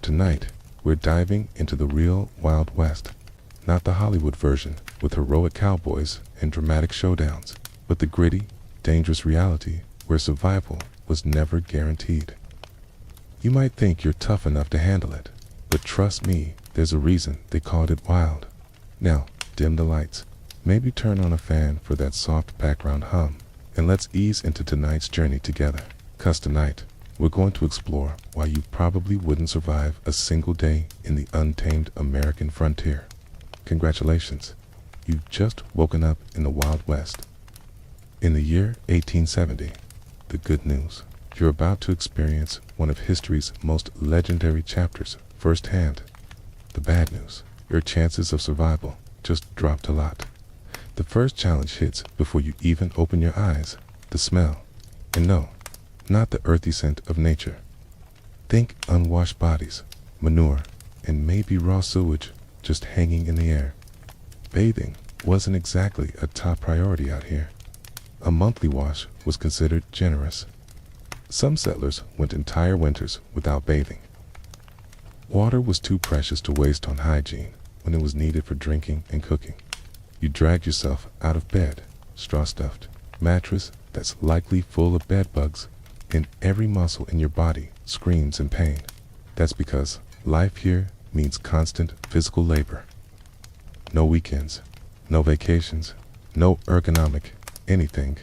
Tonight, we're diving into the real Wild West. Not the Hollywood version with heroic cowboys and dramatic showdowns, but the gritty, dangerous reality where survival was never guaranteed. You might think you're tough enough to handle it, but trust me, there's a reason they called it wild. Now, dim the lights, maybe turn on a fan for that soft background hum, and let's ease into tonight's journey together. 'Cause tonight, we're going to explore why you probably wouldn't survive a single day in the untamed American frontier. Congratulations, you've just woken up in the Wild West. In the year 1870, the good news, you're about to experience one of history's most legendary chapters firsthand. The bad news, your chances of survival just dropped a lot. The first challenge hits before you even open your eyes, the smell. And no, not the earthy scent of nature. Think unwashed bodies, manure, and maybe raw sewage just hanging in the air. Bathing wasn't exactly a top priority out here. A monthly wash was considered generous. Some settlers went entire winters without bathing. Water was too precious to waste on hygiene when it was needed for drinking and cooking. You dragged yourself out of bed, straw-stuffed, mattress that's likely full of bed bugs, and every muscle in your body screams in pain. That's because life here means constant physical labor. No weekends, no vacations, no ergonomic anything.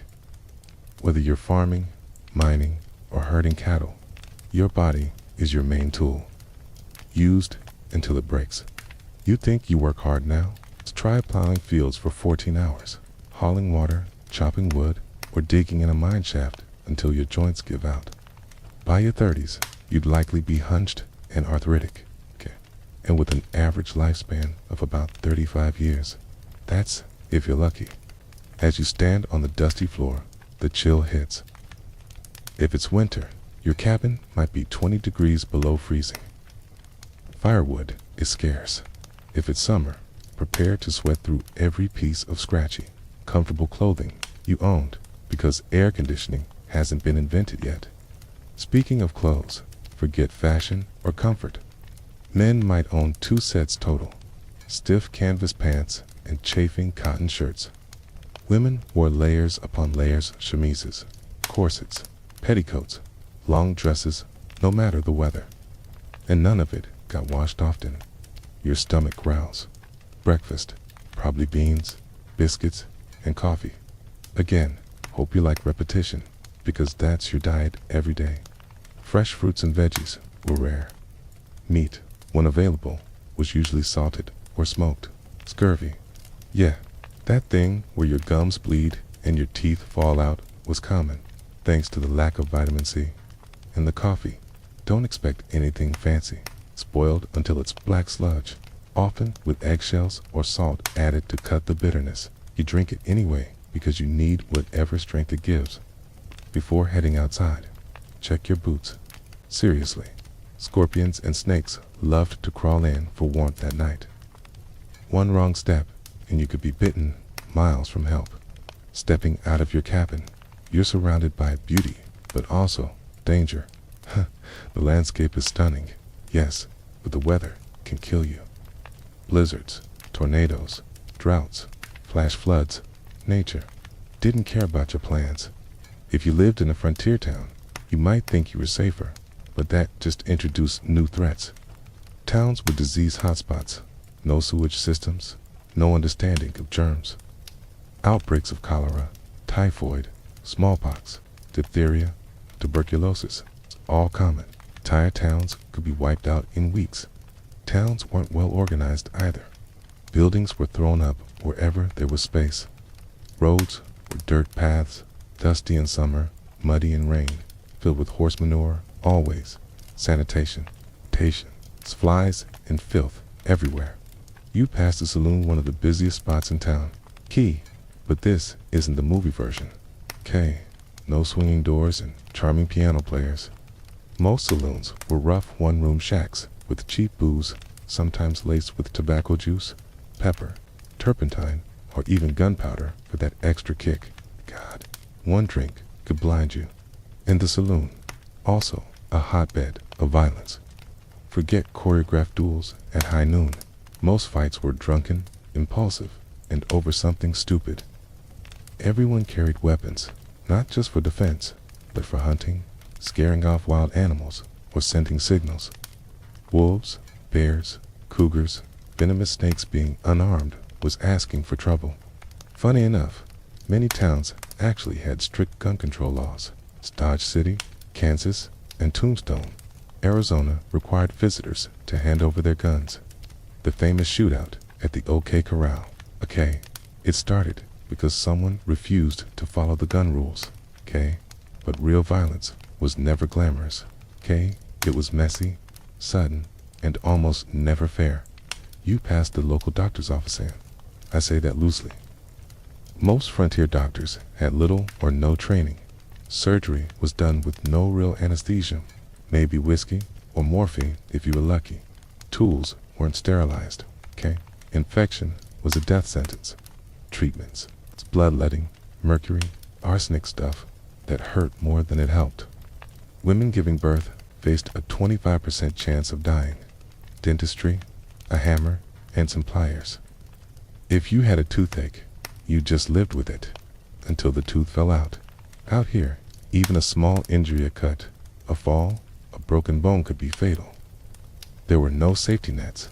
Whether you're farming, mining, or herding cattle, your body is your main tool, used until it breaks. You think you work hard now? Try plowing fields for 14 hours, hauling water, chopping wood, or digging in a mine shaft until your joints give out. By your 30s, you'd likely be hunched and arthritic, and with an average lifespan of about 35 years. That's if you're lucky. As you stand on the dusty floor, the chill hits. If it's winter, your cabin might be 20 degrees below freezing. Firewood is scarce. If it's summer, prepare to sweat through every piece of scratchy, comfortable clothing you owned because air conditioning hasn't been invented yet. Speaking of clothes, forget fashion or comfort. Men might own 2 sets total, stiff canvas pants and chafing cotton shirts. Women wore layers upon layers, chemises, corsets, petticoats, long dresses, no matter the weather. And none of it got washed often. Your stomach growls. Breakfast, probably beans, biscuits, and coffee. Again, hope you like repetition, because that's your diet every day. Fresh fruits and veggies were rare. Meat, when available, was usually salted or smoked. Scurvy, yeah, that thing where your gums bleed and your teeth fall out was common, thanks to the lack of vitamin C. And the coffee, don't expect anything fancy, spoiled until it's black sludge, often with eggshells or salt added to cut the bitterness. You drink it anyway because you need whatever strength it gives. Before heading outside, check your boots. Seriously, scorpions and snakes loved to crawl in for warmth at night. One wrong step, and you could be bitten miles from help. Stepping out of your cabin, you're surrounded by beauty, but also danger. The landscape is stunning, yes, but the weather can kill you. Blizzards, tornadoes, droughts, flash floods. Nature didn't care about your plans. If you lived in a frontier town, you might think you were safer, but that just introduced new threats. Towns with disease hotspots, no sewage systems, no understanding of germs. Outbreaks of cholera, typhoid, smallpox, diphtheria, tuberculosis, all common. Entire towns could be wiped out in weeks. Towns weren't well organized either. Buildings were thrown up wherever there was space. Roads were dirt paths, dusty in summer, muddy in rain, filled with horse manure, always. Sanitation, flies and filth everywhere. You passed the saloon, one of the busiest spots in town. Key, but this isn't the movie version. No swinging doors and charming piano players. Most saloons were rough one-room shacks with cheap booze, sometimes laced with tobacco juice, pepper, turpentine, or even gunpowder for that extra kick. God, one drink could blind you. And the saloon, also a hotbed of violence. Forget choreographed duels at high noon. Most fights were drunken, impulsive, and over something stupid. Everyone carried weapons, not just for defense, but for hunting, scaring off wild animals, or sending signals. Wolves, bears, cougars, venomous snakes being unarmed was asking for trouble. Funny enough, many towns actually had strict gun control laws. Dodge City, Kansas, and Tombstone, Arizona required visitors to hand over their guns. The famous shootout at the OK Corral. Okay, it started because someone refused to follow the gun rules. Okay, but real violence was never glamorous. Okay, it was messy, sudden, and almost never fair. You passed the local doctor's office in. I say that loosely. Most frontier doctors had little or no training. Surgery was done with no real anesthesia, maybe whiskey or morphine if you were lucky. Tools weren't sterilized, okay? Infection was a death sentence. Treatments, it's bloodletting, mercury, arsenic stuff that hurt more than it helped. Women giving birth faced a 25% chance of dying. Dentistry, a hammer, and some pliers. If you had a toothache, you just lived with it until the tooth fell out. Out here, even a small injury, a cut, a fall, a broken bone could be fatal. There were no safety nets,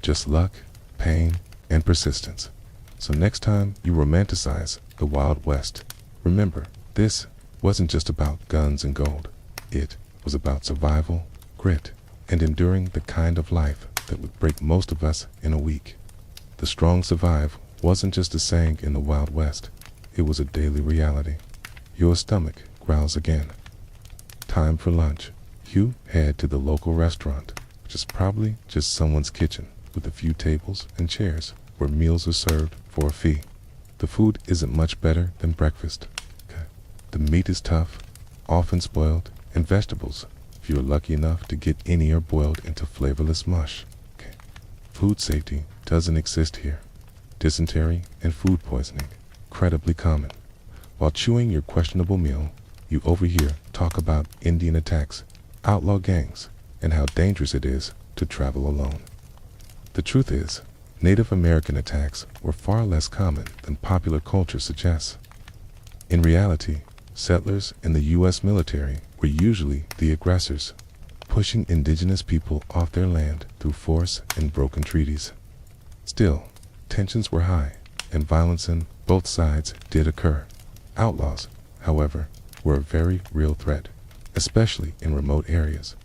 just luck, pain, and persistence. So next time you romanticize the Wild West, remember, this wasn't just about guns and gold. It was about survival, grit, and enduring the kind of life that would break most of us in a week. The strong survive wasn't just a saying in the Wild West. It was a daily reality. Your stomach growls again. Time for lunch. You head to the local restaurant, which is probably just someone's kitchen with a few tables and chairs where meals are served for a fee. The food isn't much better than breakfast. Okay. The meat is tough, often spoiled, and vegetables, if you're lucky enough to get any, are boiled into flavorless mush. Okay. Food safety doesn't exist here. Dysentery and food poisoning, incredibly common. While chewing your questionable meal, you overhear talk about Indian attacks, outlaw gangs, and how dangerous it is to travel alone. The truth is, Native American attacks were far less common than popular culture suggests. In reality, settlers in the U.S. military were usually the aggressors, pushing indigenous people off their land through force and broken treaties. Still, tensions were high, and violence on both sides did occur. Outlaws, however, were a very real threat, especially in remote areas.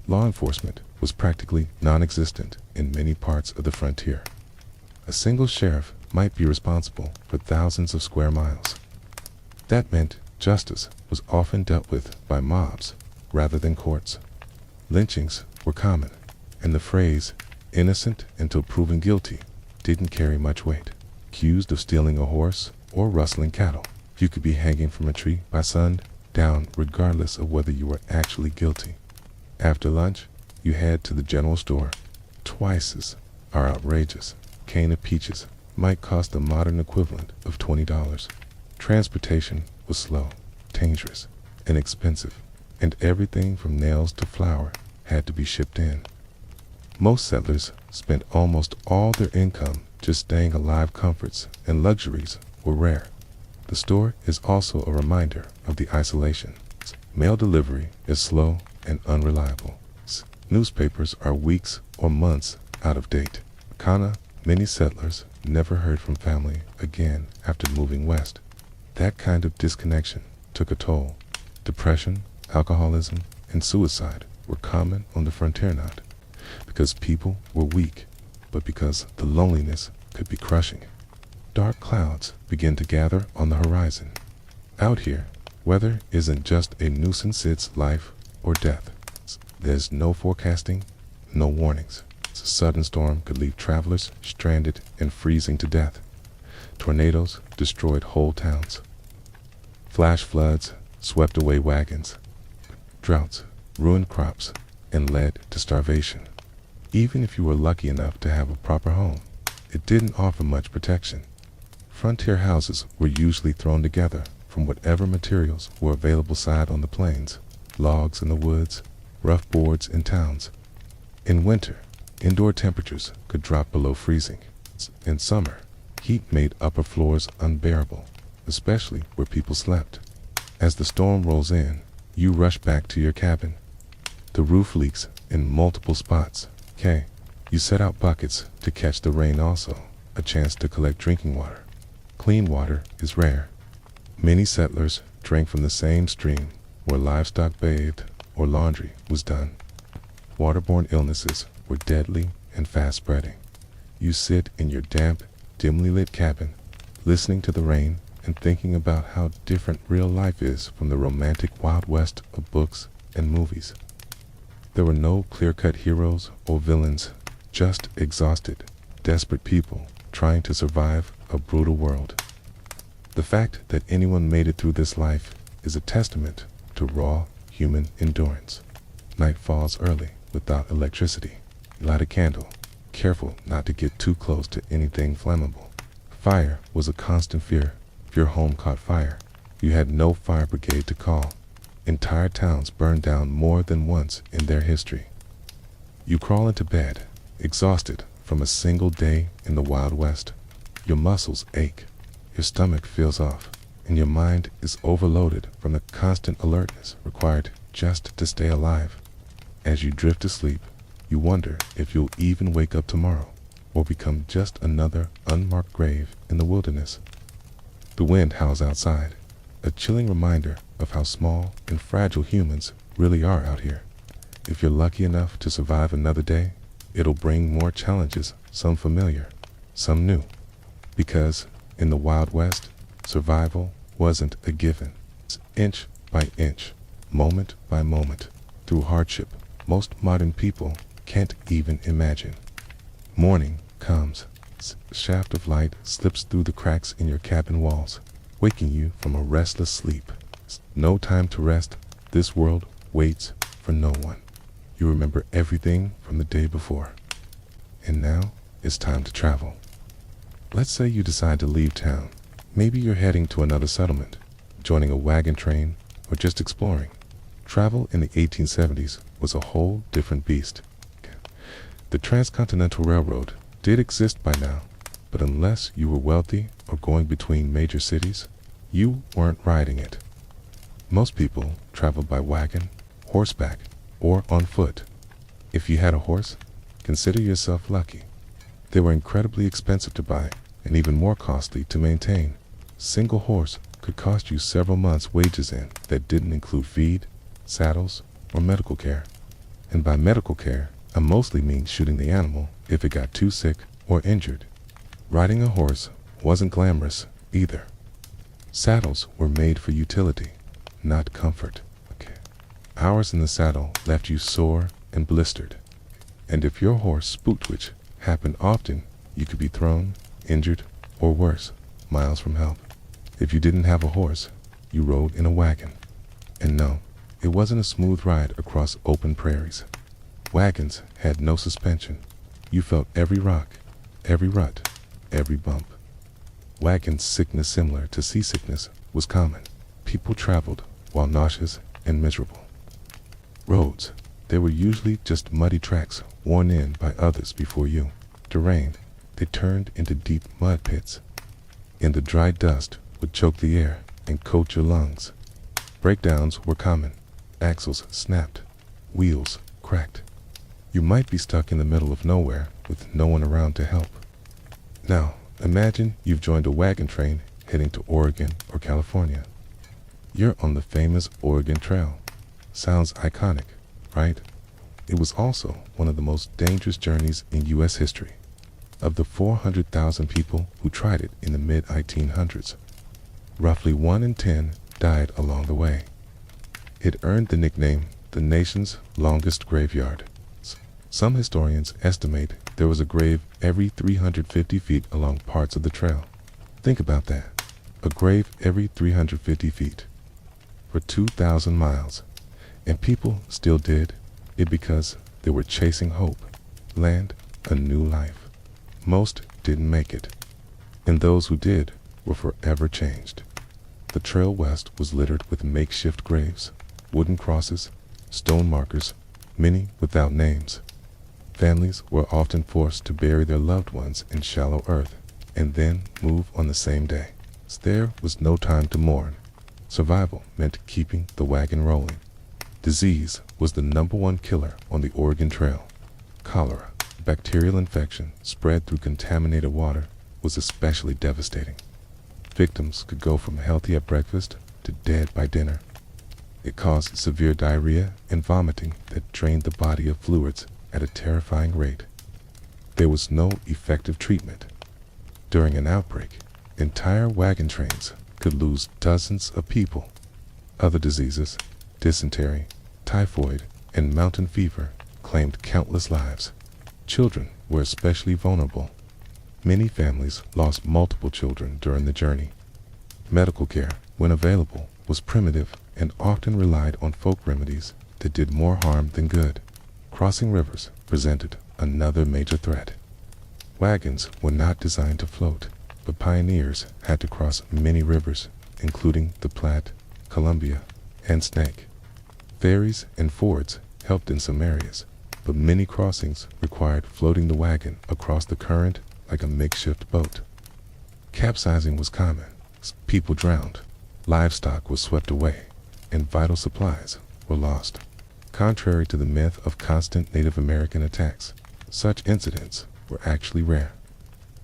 Law enforcement was practically non-existent in many parts of the frontier. A single sheriff might be responsible for thousands of square miles. That meant justice was often dealt with by mobs rather than courts. Lynchings were common, and the phrase, innocent until proven guilty, didn't carry much weight. Accused of stealing a horse or rustling cattle, you could be hanging from a tree by sundown regardless of whether you were actually guilty. After lunch, you head to the general store. Twices are outrageous. A cane of peaches might cost the modern equivalent of $20. Transportation was slow, dangerous, and expensive, and everything from nails to flour had to be shipped in. Most settlers spent almost all their income just staying alive. Comforts and luxuries were rare. The store is also a reminder of the isolation. Mail delivery is slow and unreliable. Newspapers are weeks or months out of date. Many settlers never heard from family again after moving west. That kind of disconnection took a toll. Depression, alcoholism, and suicide were common on the frontier, not because people were weak, but because the loneliness could be crushing. Dark clouds begin to gather on the horizon. Out here, weather isn't just a nuisance, it's life or death. There's no forecasting, no warnings. A sudden storm could leave travelers stranded and freezing to death. Tornadoes destroyed whole towns. Flash floods swept away wagons. Droughts ruined crops and led to starvation. Even if you were lucky enough to have a proper home, it didn't offer much protection. Frontier houses were usually thrown together from whatever materials were available side on the plains, logs in the woods, rough boards in towns. In winter, indoor temperatures could drop below freezing. In summer, heat made upper floors unbearable, especially where people slept. As the storm rolls in, you rush back to your cabin. The roof leaks in multiple spots. You set out buckets to catch the rain, also a chance to collect drinking water. Clean water is rare. Many settlers drank from the same stream where livestock bathed or laundry was done. Waterborne illnesses were deadly and fast-spreading. You sit in your damp, dimly lit cabin, listening to the rain and thinking about how different real life is from the romantic Wild West of books and movies. There were no clear-cut heroes or villains, just exhausted, desperate people trying to survive a brutal world. The fact that anyone made it through this life is a testament to raw human endurance. Night falls early without electricity. Light a candle, careful not to get too close to anything flammable. Fire was a constant fear. If your home caught fire, you had no fire brigade to call. Entire towns burned down more than once in their history. You crawl into bed, exhausted from a single day in the Wild West. Your muscles ache, your stomach feels off, and your mind is overloaded from the constant alertness required just to stay alive. As you drift to sleep, you wonder if you'll even wake up tomorrow, or become just another unmarked grave in the wilderness. The wind howls outside, a chilling reminder of how small and fragile humans really are out here. If you're lucky enough to survive another day, it'll bring more challenges, some familiar, some new. Because in the Wild West, survival wasn't a given. It's inch by inch, moment by moment, through hardship most modern people can't even imagine. Morning comes. A shaft of light slips through the cracks in your cabin walls, waking you from a restless sleep. No time to rest. This world waits for no one. You remember everything from the day before. And now it's time to travel. Let's say you decide to leave town. Maybe you're heading to another settlement, joining a wagon train, or just exploring. Travel in the 1870s was a whole different beast. The Transcontinental Railroad did exist by now, but unless you were wealthy or going between major cities, you weren't riding it. Most people traveled by wagon, horseback, or on foot. If you had a horse, consider yourself lucky. They were incredibly expensive to buy and even more costly to maintain. Single horse could cost you several months' wages in that didn't include feed, saddles, or medical care. And by medical care, I mostly mean shooting the animal if it got too sick or injured. Riding a horse wasn't glamorous either. Saddles were made for utility, not comfort. Hours in the saddle left you sore and blistered. And if your horse spooked, which happened often, you could be thrown, injured, or worse, miles from help. If you didn't have a horse, you rode in a wagon. And no, it wasn't a smooth ride across open prairies. Wagons had no suspension. You felt every rock, every rut, every bump. Wagon sickness, similar to seasickness, was common. People traveled while nauseous and miserable. Roads, they were usually just muddy tracks worn in by others before you. To rain, they turned into deep mud pits. And the dry dust would choke the air and coat your lungs. Breakdowns were common. Axles snapped, wheels cracked. You might be stuck in the middle of nowhere with no one around to help. Now, imagine you've joined a wagon train heading to Oregon or California. You're on the famous Oregon Trail. Sounds iconic, right? It was also one of the most dangerous journeys in U.S. history. Of the 400,000 people who tried it in the mid-1800s, roughly 1 in 10 died along the way. It earned the nickname the nation's longest graveyard. Some historians estimate there was a grave every 350 feet along parts of the trail. Think about that. A grave every 350 feet for 2,000 miles. And people still did it because they were chasing hope, land, a new life. Most didn't make it, and those who did were forever changed. The trail west was littered with makeshift graves, wooden crosses, stone markers, many without names. Families were often forced to bury their loved ones in shallow earth and then move on the same day. There was no time to mourn. Survival meant keeping the wagon rolling. Disease was the #1 killer on the Oregon Trail. Cholera, a bacterial infection spread through contaminated water, was especially devastating. Victims could go from healthy at breakfast to dead by dinner. It caused severe diarrhea and vomiting that drained the body of fluids at a terrifying rate. There was no effective treatment. During an outbreak, entire wagon trains could lose dozens of people. Other diseases, dysentery, typhoid, and mountain fever, claimed countless lives. Children were especially vulnerable. Many families lost multiple children during the journey. Medical care, when available, was primitive and often relied on folk remedies that did more harm than good. Crossing rivers presented another major threat. Wagons were not designed to float, but pioneers had to cross many rivers, including the Platte, Columbia, and Snake. Ferries and fords helped in some areas, but many crossings required floating the wagon across the current like a makeshift boat. Capsizing was common. People drowned, livestock was swept away, and vital supplies were lost. Contrary to the myth of constant Native American attacks, such incidents were actually rare.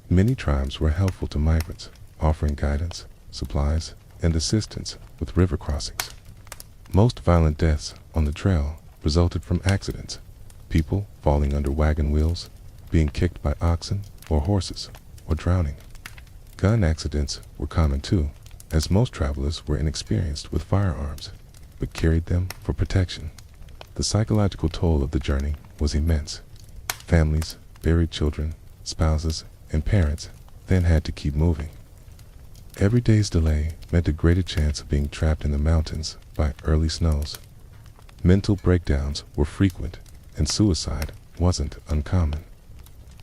Many tribes were helpful to migrants, offering guidance, supplies, and assistance with river crossings. Most violent deaths on the trail resulted from accidents, people falling under wagon wheels, being kicked by oxen or horses, or drowning. Gun accidents were common too, as most travelers were inexperienced with firearms, but carried them for protection. The psychological toll of the journey was immense. Families, buried children, spouses, and parents then had to keep moving. Every day's delay meant a greater chance of being trapped in the mountains by early snows. Mental breakdowns were frequent, and suicide wasn't uncommon.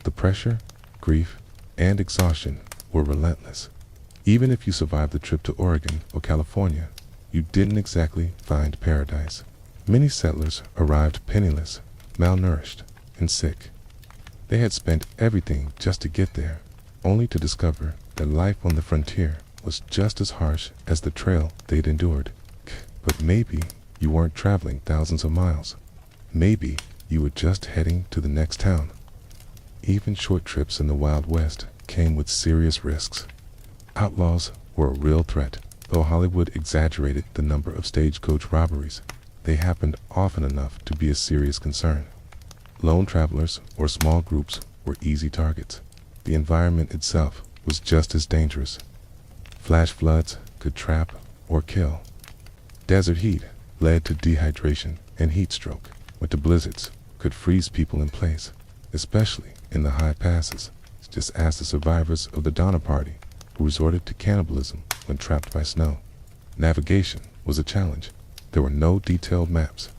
The pressure, grief, and exhaustion were relentless. Even if you survived the trip to Oregon or California, you didn't exactly find paradise. Many settlers arrived penniless, malnourished, and sick. They had spent everything just to get there, only to discover that life on the frontier was just as harsh as the trail they'd endured. But maybe you weren't traveling thousands of miles. Maybe you were just heading to the next town. Even short trips in the Wild West came with serious risks. Outlaws were a real threat. Though Hollywood exaggerated the number of stagecoach robberies, they happened often enough to be a serious concern. Lone travelers or small groups were easy targets. The environment itself was just as dangerous. Flash floods could trap or kill. Desert heat led to dehydration and heat stroke. Winter blizzards could freeze people in place, especially in the high passes. Just ask the survivors of the Donner Party, who resorted to cannibalism when trapped by snow. Navigation was a challenge. There were no detailed maps.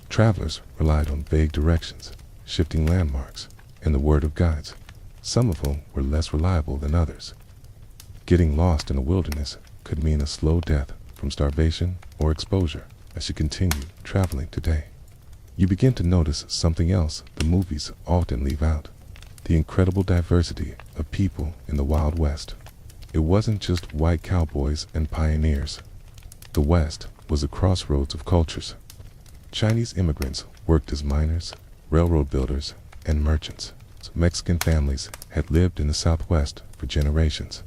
Travelers relied on vague directions, shifting landmarks, and the word of guides, some of whom were less reliable than others. Getting lost in the wilderness could mean a slow death from starvation or exposure as you continue traveling today. You begin to notice something else the movies often leave out: the incredible diversity of people in the Wild West. It wasn't just white cowboys and pioneers. The West was a crossroads of cultures. Chinese immigrants worked as miners, railroad builders, and merchants. Mexican families had lived in the Southwest for generations.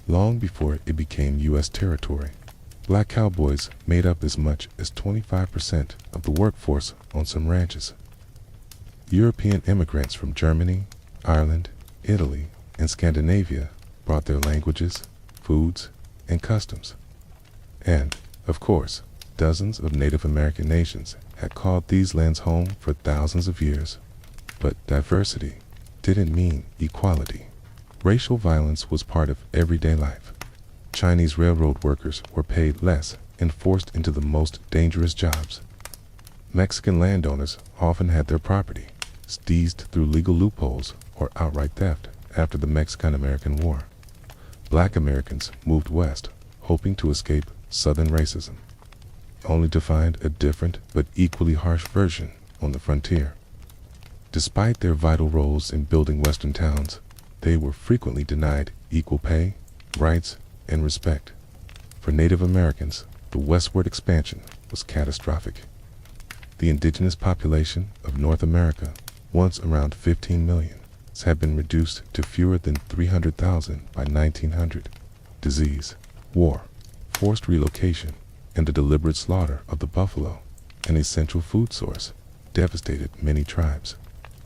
Long before it became U.S. territory, black cowboys made up as much as 25% of the workforce on some ranches. European immigrants from Germany, Ireland, Italy, and Scandinavia brought their languages, foods, and customs. And, of course, dozens of Native American nations had called these lands home for thousands of years. But diversity didn't mean equality. Racial violence was part of everyday life. Chinese railroad workers were paid less and forced into the most dangerous jobs. Mexican landowners often had their property seized through legal loopholes or outright theft after the Mexican-American War. Black Americans moved west, hoping to escape Southern racism, only to find a different but equally harsh version on the frontier. Despite their vital roles in building Western towns, they were frequently denied equal pay, rights, and respect. For Native Americans, the westward expansion was catastrophic. The indigenous population of North America, once around 15 million, had been reduced to fewer than 300,000 by 1900. Disease, war, forced relocation, and the deliberate slaughter of the buffalo, an essential food source, devastated many tribes.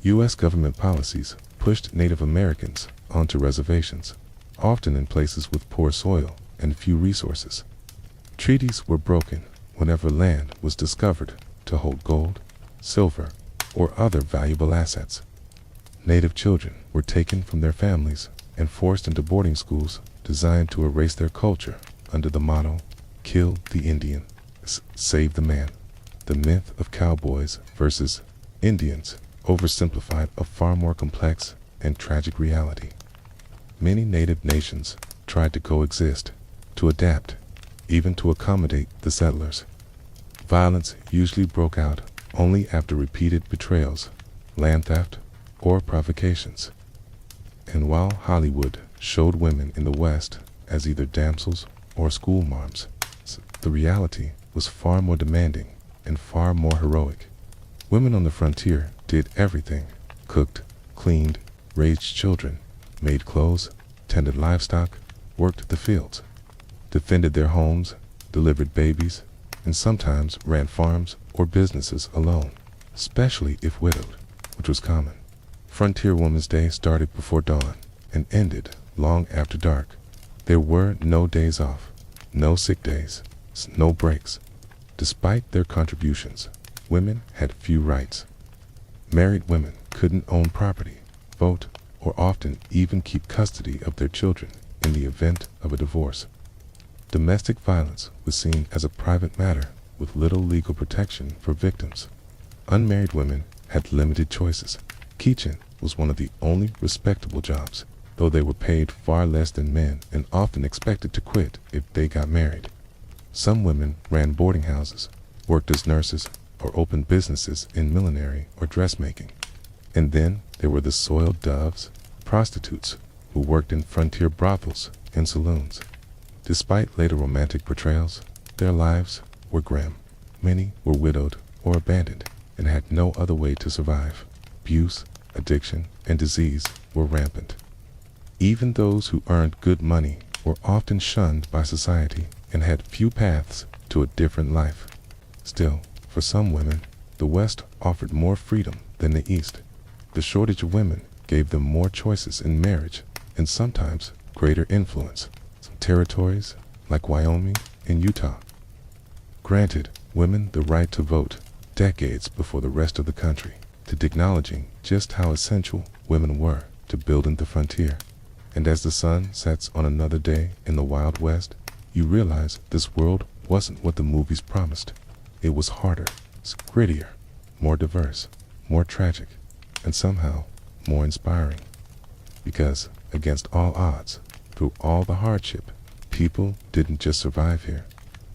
U.S. government policies pushed Native Americans onto reservations, often in places with poor soil and few resources. Treaties were broken whenever land was discovered to hold gold, silver, or other valuable assets. Native children were taken from their families and forced into boarding schools designed to erase their culture under the motto, "Kill the Indian, save the man." The myth of cowboys versus Indians oversimplified a far more complex and tragic reality. Many native nations tried to coexist, to adapt, even to accommodate the settlers. Violence usually broke out only after repeated betrayals, land theft, or provocations. And while Hollywood showed women in the West as either damsels or schoolmarms, the reality was far more demanding and far more heroic. Women on the frontier did everything: cooked, cleaned, raised children, made clothes, tended livestock, worked the fields, defended their homes, delivered babies, and sometimes ran farms or businesses alone, especially if widowed, which was common. Frontier Women's Day started before dawn and ended long after dark. There were no days off, no sick days, no breaks. Despite their contributions, women had few rights. Married women couldn't own property, vote, or often even keep custody of their children in the event of a divorce. Domestic violence was seen as a private matter with little legal protection for victims. Unmarried women had limited choices. Kitchen was one of the only respectable jobs, though they were paid far less than men and often expected to quit if they got married. Some women ran boarding houses, worked as nurses, or opened businesses in millinery or dressmaking. And then there were the soiled doves, prostitutes, who worked in frontier brothels and saloons. Despite later romantic portrayals, their lives were grim. Many were widowed or abandoned and had no other way to survive. Abuse, addiction, and disease were rampant. Even those who earned good money were often shunned by society and had few paths to a different life. Still, for some women, the West offered more freedom than the East. The shortage of women gave them more choices in marriage and sometimes greater influence. Some territories, like Wyoming and Utah, granted women the right to vote decades before the rest of the country, acknowledging just how essential women were to building the frontier. And as the sun sets on another day in the Wild West, you realize this world wasn't what the movies promised. It was harder, grittier, more diverse, more tragic, and somehow more inspiring. Because, against all odds, through all the hardship, people didn't just survive here.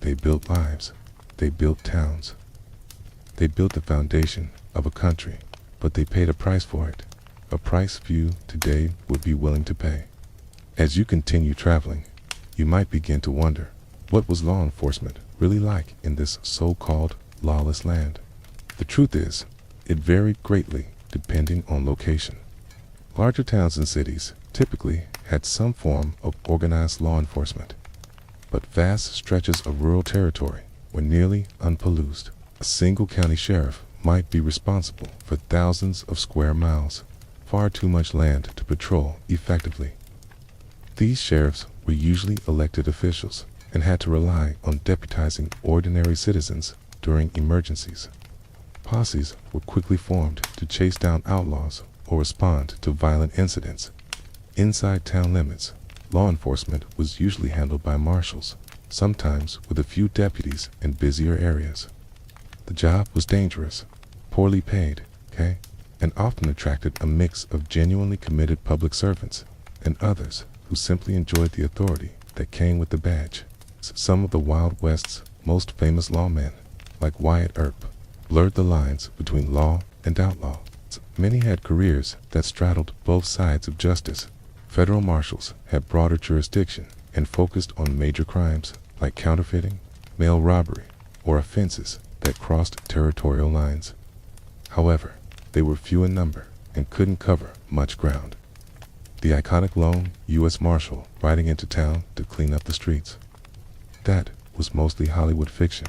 They built lives. They built towns. They built the foundation of a country, but they paid a price for it, a price few today would be willing to pay. As you continue traveling, you might begin to wonder, what was law enforcement really like in this so-called lawless land? The truth is, it varied greatly depending on location. Larger towns and cities typically had some form of organized law enforcement, but vast stretches of rural territory were nearly unpoliced. A single county sheriff might be responsible for thousands of square miles, far too much land to patrol effectively. These sheriffs were usually elected officials and had to rely on deputizing ordinary citizens during emergencies. Posses were quickly formed to chase down outlaws or respond to violent incidents. Inside town limits, law enforcement was usually handled by marshals, sometimes with a few deputies in busier areas. The job was dangerous, poorly paid, and often attracted a mix of genuinely committed public servants and others who simply enjoyed the authority that came with the badge. Some of the Wild West's most famous lawmen, like Wyatt Earp, blurred the lines between law and outlaw. Many had careers that straddled both sides of justice. Federal marshals had broader jurisdiction and focused on major crimes like counterfeiting, mail robbery, or offenses that crossed territorial lines. However, they were few in number and couldn't cover much ground. The iconic lone U.S. Marshal riding into town to clean up the streets. That was mostly Hollywood fiction.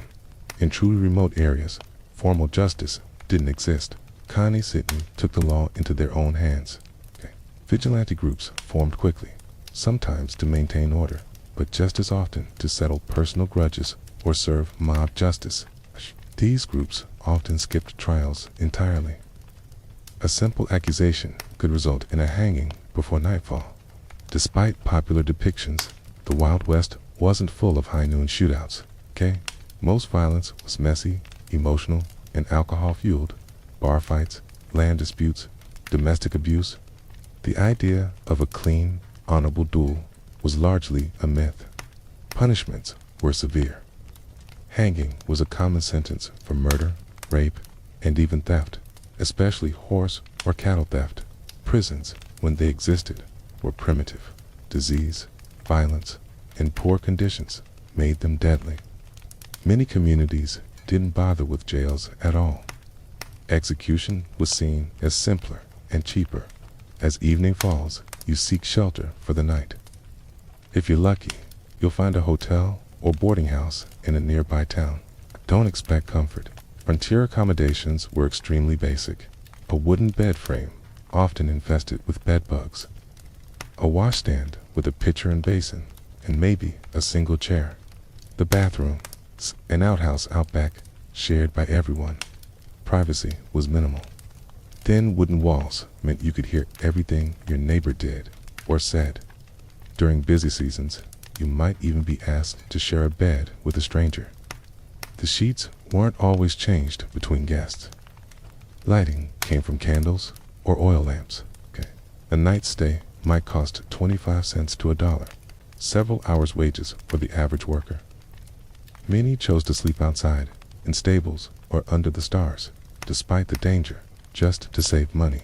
In truly remote areas, formal justice didn't exist. Connie Sidney took the law into their own hands. Vigilante groups formed quickly, sometimes to maintain order, but just as often to settle personal grudges or serve mob justice. These groups often skipped trials entirely. A simple accusation could result in a hanging before nightfall. Despite popular depictions, the Wild West wasn't full of high noon shootouts. Most violence was messy, emotional, and alcohol-fueled. Bar fights, land disputes, domestic abuse. The idea of a clean, honorable duel was largely a myth. Punishments were severe. Hanging was a common sentence for murder, rape, and even theft, especially horse or cattle theft. Prisons, when they existed, were primitive. Disease, violence, and poor conditions made them deadly. Many communities didn't bother with jails at all. Execution was seen as simpler and cheaper. As evening falls, you seek shelter for the night. If you're lucky, you'll find a hotel or boarding house in a nearby town. Don't expect comfort. Frontier accommodations were extremely basic. A wooden bed frame, often infested with bed bugs. A washstand with a pitcher and basin, and maybe a single chair. The bathroom, an outhouse out back, shared by everyone. Privacy was minimal. Thin wooden walls meant you could hear everything your neighbor did or said. During busy seasons, you might even be asked to share a bed with a stranger. The sheets weren't always changed between guests. Lighting came from candles or oil lamps. A night stay might cost 25 cents to $1, several hours' wages for the average worker. Many chose to sleep outside, in stables, or under the stars, despite the danger, just to save money.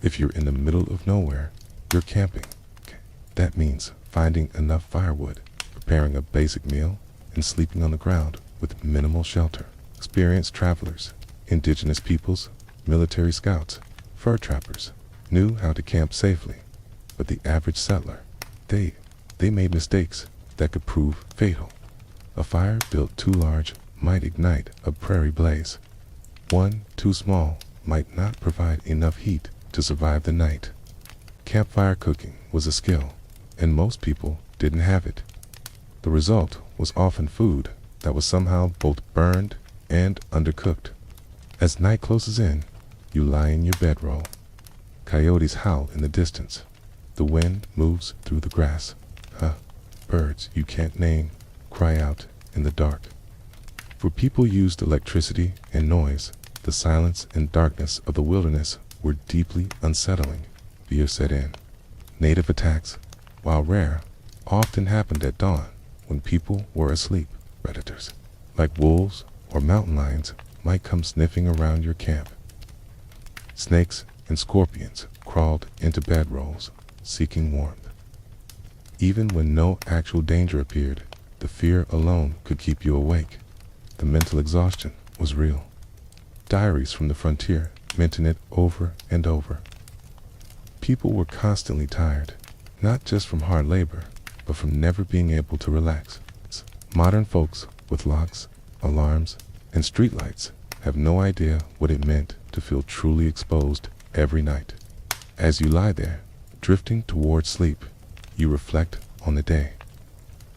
If you're in the middle of nowhere, you're camping. That means finding enough firewood, preparing a basic meal, and sleeping on the ground with minimal shelter. Experienced travelers, indigenous peoples, military scouts, fur trappers, knew how to camp safely. But the average settler, they made mistakes that could prove fatal. A fire built too large might ignite a prairie blaze. One too small might not provide enough heat to survive the night. Campfire cooking was a skill, and most people didn't have it. The result was often food that was somehow both burned and undercooked. As night closes in, you lie in your bedroll. Coyotes howl in the distance. The wind moves through the grass. Birds you can't name cry out in the dark. For people used electricity and noise, the silence and darkness of the wilderness were deeply unsettling. Fear set in. Native attacks, while rare, often happened at dawn when people were asleep. Predators, like wolves or mountain lions, might come sniffing around your camp. Snakes and scorpions crawled into bedrolls, seeking warmth. Even when no actual danger appeared, the fear alone could keep you awake. The mental exhaustion was real. Diaries from the frontier mention it over and over. People were constantly tired, not just from hard labor, but from never being able to relax. Modern folks with locks, alarms, and streetlights have no idea what it meant to feel truly exposed every night. As you lie there, drifting toward sleep, you reflect on the day.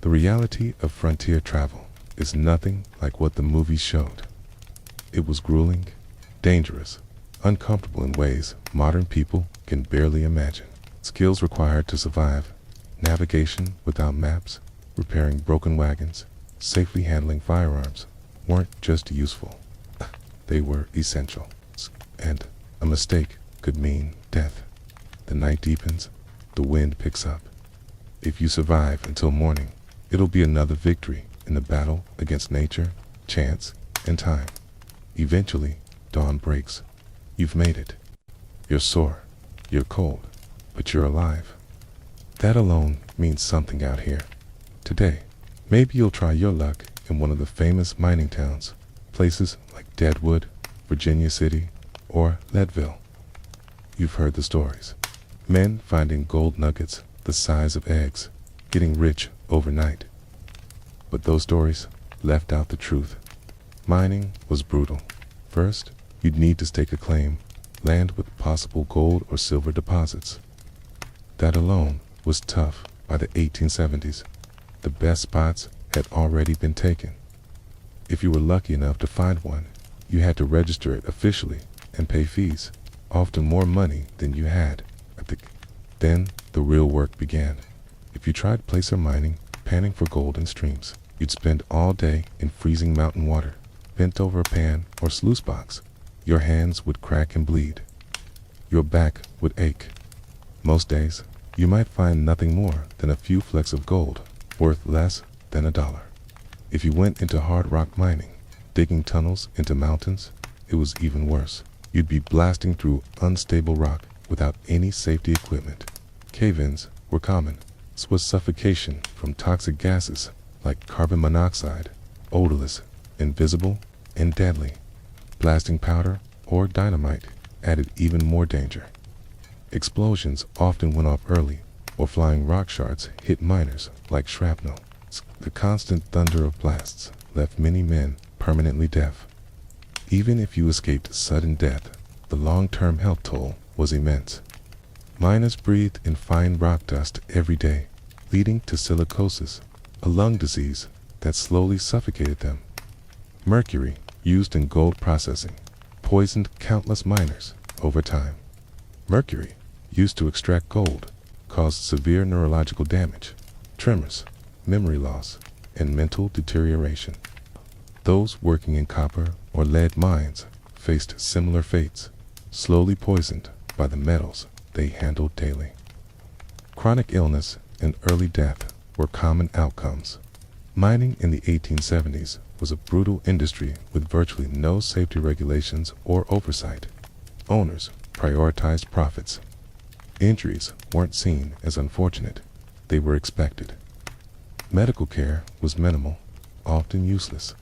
The reality of frontier travel is nothing like what the movies showed. It was grueling, dangerous, uncomfortable in ways modern people can barely imagine. Skills required to survive: navigation without maps, repairing broken wagons, safely handling firearms, weren't just useful. They were essential. And a mistake could mean death. The night deepens, the wind picks up. If you survive until morning, it'll be another victory in the battle against nature, chance, and time. Eventually, dawn breaks. You've made it. You're sore, you're cold, but you're alive. That alone means something out here. Today, maybe you'll try your luck in one of the famous mining towns, places like Deadwood, Virginia City, or Leadville. You've heard the stories. Men finding gold nuggets the size of eggs, getting rich overnight. But those stories left out the truth. Mining was brutal. First, you'd need to stake a claim, land with possible gold or silver deposits. That alone was tough by the 1870s. The best spots had already been taken. If you were lucky enough to find one, you had to register it officially and pay fees, often more money than you had. Then the real work began. If you tried placer mining, panning for gold in streams, you'd spend all day in freezing mountain water, bent over a pan or sluice box. Your hands would crack and bleed. Your back would ache. Most days, you might find nothing more than a few flecks of gold, worth less than $1. If you went into hard rock mining, digging tunnels into mountains, it was even worse. You'd be blasting through unstable rock without any safety equipment. Cave-ins were common. This was suffocation from toxic gases like carbon monoxide, odorless, invisible, and deadly. Blasting powder or dynamite added even more danger. Explosions often went off early, or flying rock shards hit miners like shrapnel. The constant thunder of blasts left many men permanently deaf. Even if you escaped sudden death, the long-term health toll was immense. Miners breathed in fine rock dust every day, leading to silicosis, a lung disease that slowly suffocated them. Mercury, used in gold processing, poisoned countless miners over time. Mercury, used to extract gold, caused severe neurological damage, tremors, memory loss, and mental deterioration. Those working in copper or lead mines faced similar fates, slowly poisoned by the metals they handled daily. Chronic illness and early death were common outcomes. Mining in the 1870s was a brutal industry with virtually no safety regulations or oversight. Owners prioritized profits. Injuries weren't seen as unfortunate, they were expected. Medical care was minimal, often useless.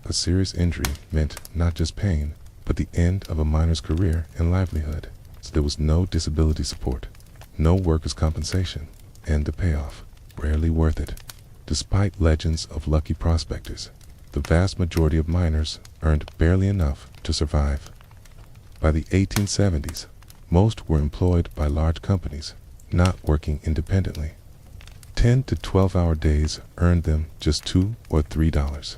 A serious injury meant not just pain, but the end of a miner's career and livelihood. So there was no disability support, no workers' compensation, and the payoff, rarely worth it. Despite legends of lucky prospectors, the vast majority of miners earned barely enough to survive. By the 1870s, most were employed by large companies, not working independently. 10 to 12-hour days earned them just $2 or $3.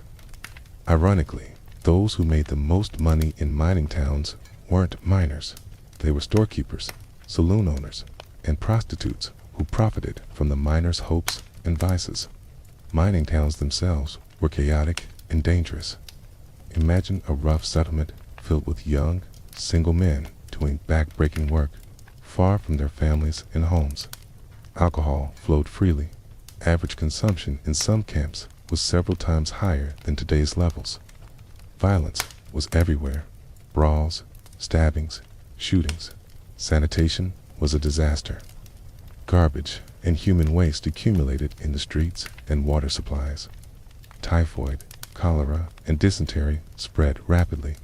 Ironically, those who made the most money in mining towns weren't miners. They were storekeepers, saloon owners, and prostitutes who profited from the miners' hopes and vices. Mining towns themselves were chaotic and dangerous. Imagine a rough settlement filled with young, single men doing back-breaking work, far from their families and homes. Alcohol flowed freely. Average consumption in some camps was several times higher than today's levels. Violence was everywhere. Brawls, stabbings, shootings. Sanitation was a disaster. Garbage and human waste accumulated in the streets and water supplies. Typhoid, cholera, and dysentery spread rapidly.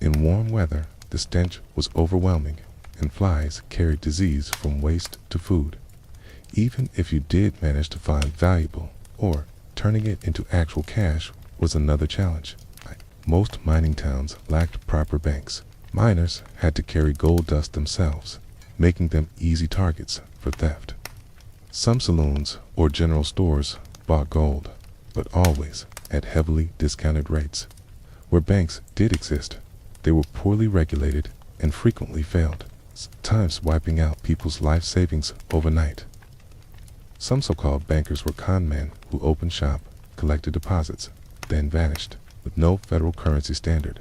In warm weather, the stench was overwhelming, and flies carried disease from waste to food. Even if you did manage to find valuable ore, turning it into actual cash was another challenge. Most mining towns lacked proper banks. Miners had to carry gold dust themselves, making them easy targets for theft. Some saloons or general stores bought gold, but always at heavily discounted rates. Where banks did exist, they were poorly regulated and frequently failed, sometimes wiping out people's life savings overnight. Some so-called bankers were con men who opened shop, collected deposits, then vanished. With no federal currency standard,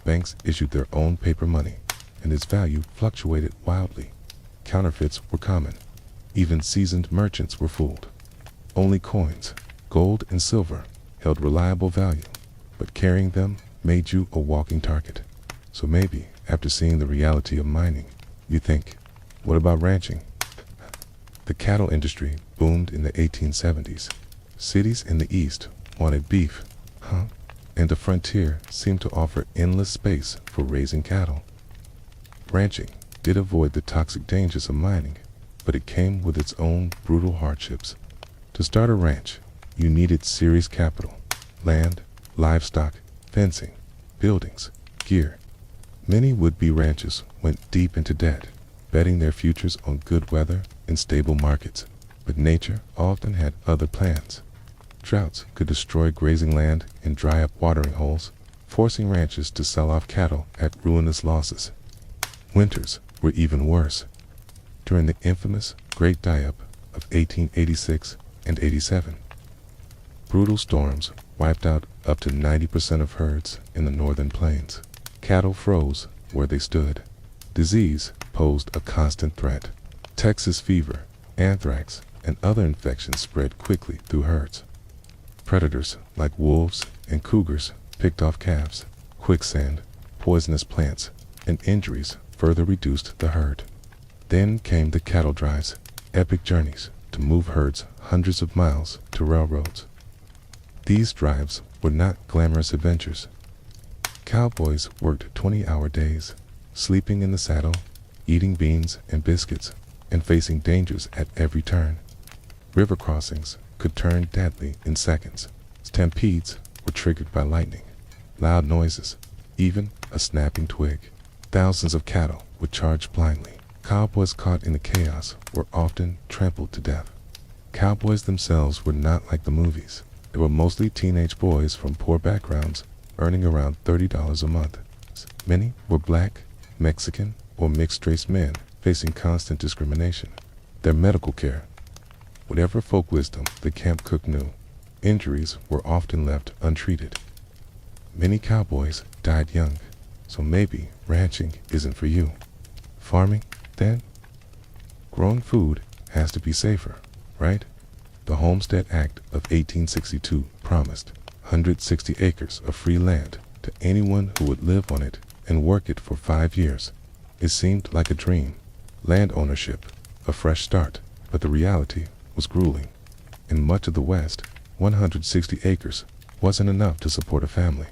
banks issued their own paper money, and its value fluctuated wildly. Counterfeits were common. Even seasoned merchants were fooled. Only coins, gold and silver, held reliable value, but carrying them made you a walking target. So maybe, after seeing the reality of mining, You think, what about ranching? The cattle industry boomed in the 1870s. Cities in the East wanted beef, and the frontier seemed to offer endless space for raising cattle. Ranching did avoid the toxic dangers of mining, but it came with its own brutal hardships. To start a ranch, you needed serious capital: land, livestock, fencing, buildings, gear. Many would-be ranchers went deep into debt, betting their futures on good weather and stable markets. But nature often had other plans. Droughts could destroy grazing land and dry up watering holes, forcing ranchers to sell off cattle at ruinous losses. Winters were even worse. During the infamous Great Die-Up of 1886 and 87, brutal storms wiped out up to 90% of herds in the northern plains. Cattle froze where they stood. Disease posed a constant threat. Texas fever, anthrax, and other infections spread quickly through herds. Predators like wolves and cougars picked off calves. Quicksand, poisonous plants, and injuries further reduced the herd. Then came the cattle drives, epic journeys to move herds hundreds of miles to railroads. These drives were not glamorous adventures. Cowboys worked 20-hour days, sleeping in the saddle, eating beans and biscuits, and facing dangers at every turn. River crossings could turn deadly in seconds. Stampedes were triggered by lightning, loud noises, even a snapping twig. Thousands of cattle would charge blindly. Cowboys caught in the chaos were often trampled to death. Cowboys themselves were not like the movies. They were mostly teenage boys from poor backgrounds, earning around $30 a month. Many were black, Mexican, or mixed-race men facing constant discrimination. Their medical care, whatever folk wisdom the camp cook knew, injuries were often left untreated. Many cowboys died young, so maybe ranching isn't for you. Farming, then? Growing food has to be safer, right? The Homestead Act of 1862 promised 160 acres of free land to anyone who would live on it and work it for 5 years. It seemed like a dream. Land ownership, a fresh start, but the reality was grueling. In much of the West, 160 acres wasn't enough to support a family.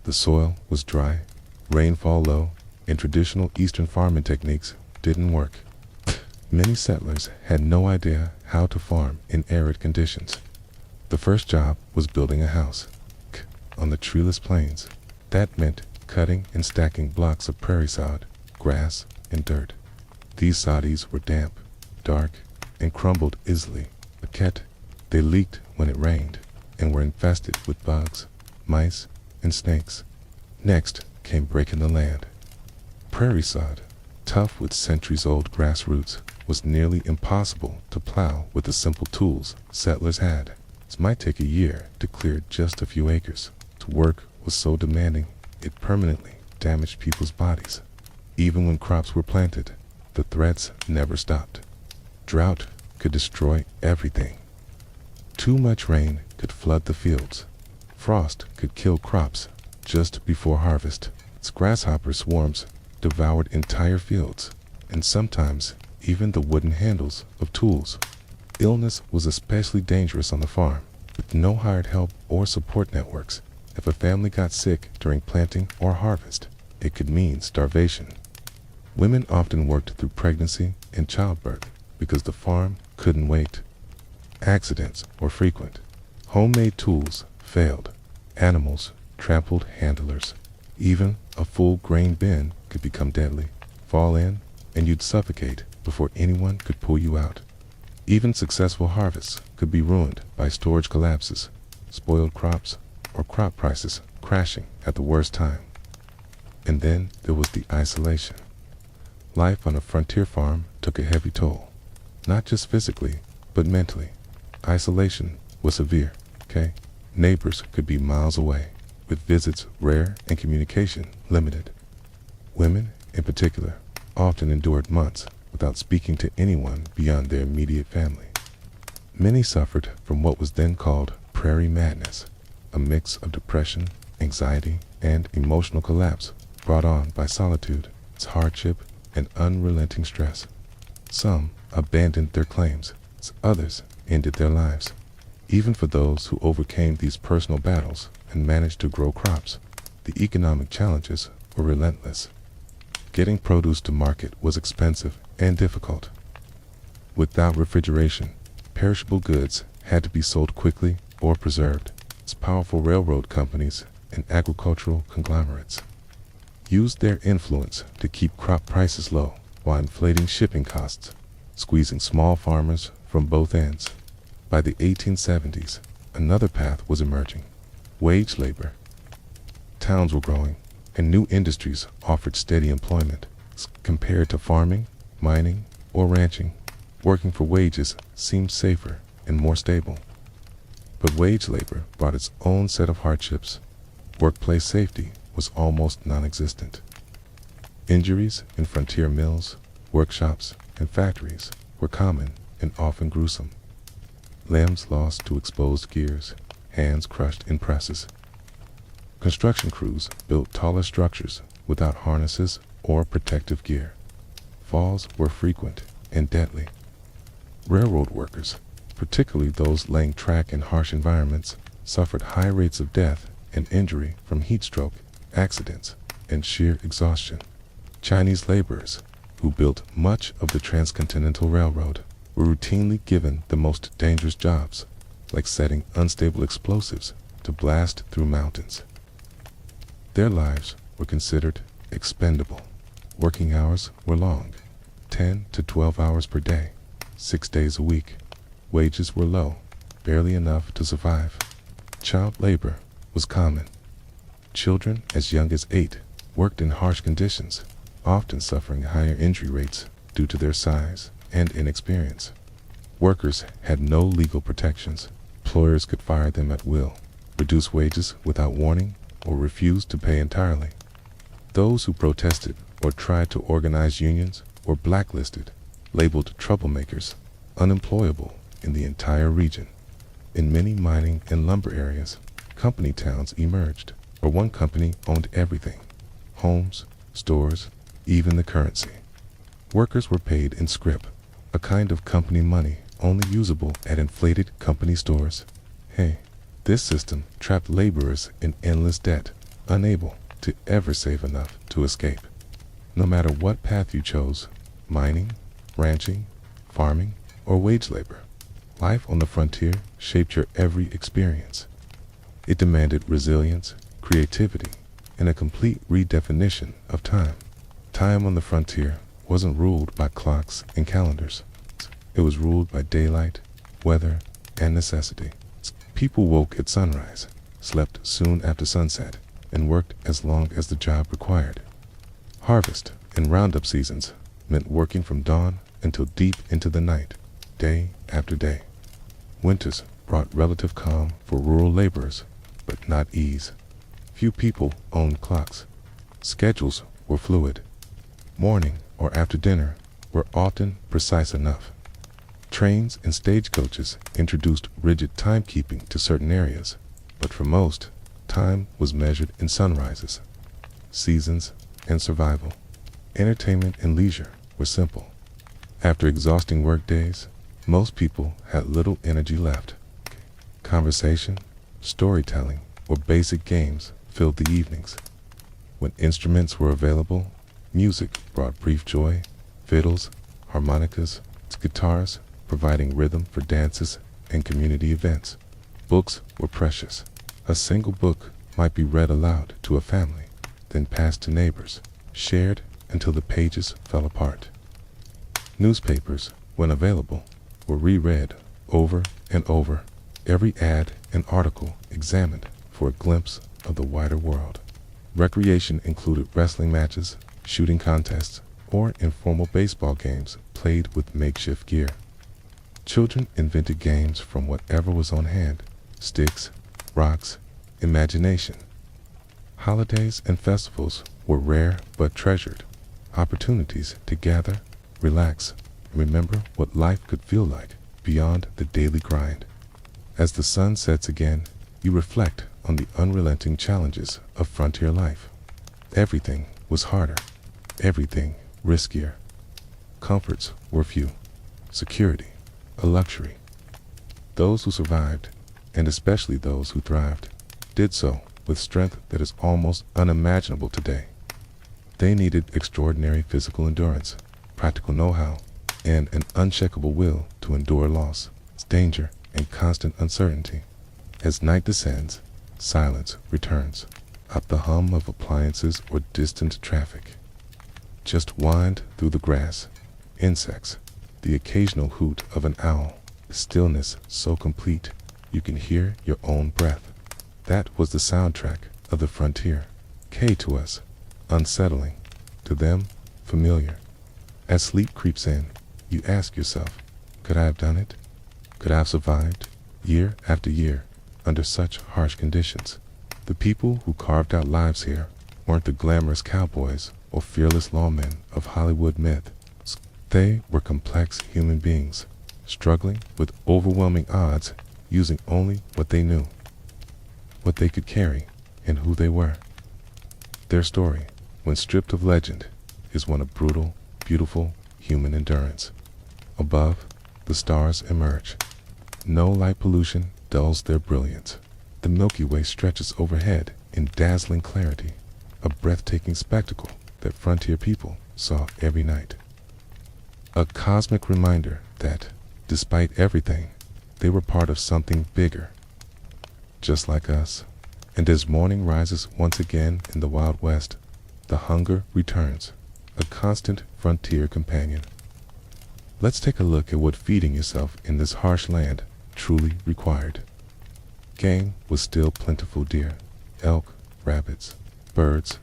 The soil was dry, rainfall low, and traditional Eastern farming techniques didn't work. Many settlers had no idea how to farm in arid conditions. The first job was building a house on the treeless plains. That meant cutting and stacking blocks of prairie sod, grass, and dirt. These soddies were damp, dark, and crumbled easily. But yet, they leaked when it rained and were infested with bugs, mice, and snakes. Next came breaking the land. Prairie sod, tough with centuries-old grass roots, was nearly impossible to plow with the simple tools settlers had. It might take a year to clear just a few acres. The work was so demanding, it permanently damaged people's bodies. Even when crops were planted, the threats never stopped. Drought could destroy everything. Too much rain could flood the fields. Frost could kill crops just before harvest. Grasshopper swarms devoured entire fields, and sometimes even the wooden handles of tools. Illness was especially dangerous on the farm, with no hired help or support networks. If a family got sick during planting or harvest, it could mean starvation. Women often worked through pregnancy and childbirth because the farm couldn't wait. Accidents were frequent. Homemade tools failed. Animals trampled handlers. Even a full grain bin could become deadly. Fall in, and you'd suffocate before anyone could pull you out. Even successful harvests could be ruined by storage collapses, spoiled crops, or crop prices crashing at the worst time. And then there was the isolation. Life on a frontier farm took a heavy toll, not just physically, but mentally. Isolation was severe, okay? Neighbors could be miles away, with visits rare and communication limited. Women, in particular, often endured months without speaking to anyone beyond their immediate family. Many suffered from what was then called prairie madness, a mix of depression, anxiety, and emotional collapse brought on by solitude. Its hardship and unrelenting stress. Some abandoned their claims, others ended their lives. Even for those who overcame these personal battles and managed to grow crops, the economic challenges were relentless. Getting produce to market was expensive and difficult. Without refrigeration, perishable goods had to be sold quickly or preserved. Powerful railroad companies and agricultural conglomerates used their influence to keep crop prices low while inflating shipping costs, squeezing small farmers from both ends. By the 1870s, another path was emerging: wage labor. Towns were growing, and new industries offered steady employment. Compared to farming, mining, or ranching, working for wages seemed safer and more stable. But wage labor brought its own set of hardships. Workplace safety was almost non-existent. Injuries in frontier mills, workshops, and factories were common and often gruesome. Limbs lost to exposed gears, hands crushed in presses. Construction crews built taller structures without harnesses or protective gear. Falls were frequent and deadly. Railroad workers, particularly those laying track in harsh environments, suffered high rates of death and injury from heat stroke, accidents, and sheer exhaustion. Chinese laborers, who built much of the transcontinental railroad, were routinely given the most dangerous jobs, like setting unstable explosives to blast through mountains. Their lives were considered expendable. Working hours were long, 10 to 12 hours per day, 6 days a week. Wages were low, barely enough to survive. Child labor was common. Children as young as 8 worked in harsh conditions, often suffering higher injury rates due to their size and inexperience. Workers had no legal protections. Employers could fire them at will, reduce wages without warning, or refuse to pay entirely. Those who protested or tried to organize unions were blacklisted, labeled troublemakers, unemployable in the entire region. In many mining and lumber areas, company towns emerged, where one company owned everything: homes, stores, even the currency. Workers were paid in scrip, a kind of company money only usable at inflated company stores. This system trapped laborers in endless debt, unable to ever save enough to escape. No matter what path you chose, mining, ranching, farming, or wage labor, life on the frontier shaped your every experience. It demanded resilience, creativity, and a complete redefinition of time. Time on the frontier wasn't ruled by clocks and calendars. It was ruled by daylight, weather, and necessity. People woke at sunrise, slept soon after sunset, and worked as long as the job required. Harvest and roundup seasons meant working from dawn until deep into the night, day after day. Winters brought relative calm for rural laborers, but not ease. Few people owned clocks. Schedules were fluid. Morning or after dinner were often precise enough. Trains and stagecoaches introduced rigid timekeeping to certain areas, but for most, time was measured in sunrises, seasons, and survival. Entertainment and leisure were simple. After exhausting work days, most people had little energy left. Conversation, storytelling, or basic games filled the evenings. When instruments were available, music brought brief joy: fiddles, harmonicas, guitars, providing rhythm for dances and community events. Books were precious. A single book might be read aloud to a family, then passed to neighbors, shared until the pages fell apart. Newspapers, when available, were reread over and over, every ad and article examined for a glimpse of the wider world. Recreation included wrestling matches, shooting contests, or informal baseball games played with makeshift gear. Children invented games from whatever was on hand: sticks, rocks, imagination. Holidays and festivals were rare but treasured, opportunities to gather, relax, and remember what life could feel like beyond the daily grind. As the sun sets again, you reflect on the unrelenting challenges of frontier life. Everything was harder. Everything riskier. Comforts were few. Security, a luxury. Those who survived, and especially those who thrived, did so with strength that is almost unimaginable today. They needed extraordinary physical endurance, practical know-how, and an unshakable will to endure loss, danger, and constant uncertainty. As night descends, silence returns, up the hum of appliances or distant traffic. Just wind through the grass, insects, the occasional hoot of an owl, stillness so complete you can hear your own breath. That was the soundtrack of the frontier. K to us, unsettling. To them, familiar. As sleep creeps in, you ask yourself, could I have done it? Could I have survived, year after year, under such harsh conditions? The people who carved out lives here weren't the glamorous cowboys or fearless lawmen of Hollywood myth. They were complex human beings, struggling with overwhelming odds, using only what they knew, what they could carry, and who they were. Their story, when stripped of legend, is one of brutal, beautiful human endurance. Above, the stars emerge. No light pollution dulls their brilliance. The Milky Way stretches overhead in dazzling clarity, a breathtaking spectacle that frontier people saw every night. A cosmic reminder that, despite everything, they were part of something bigger, just like us. And as morning rises once again in the Wild West, the hunger returns, a constant frontier companion. Let's take a look at what feeding yourself in this harsh land truly required. Game was still plentiful: deer, elk, rabbits, birds.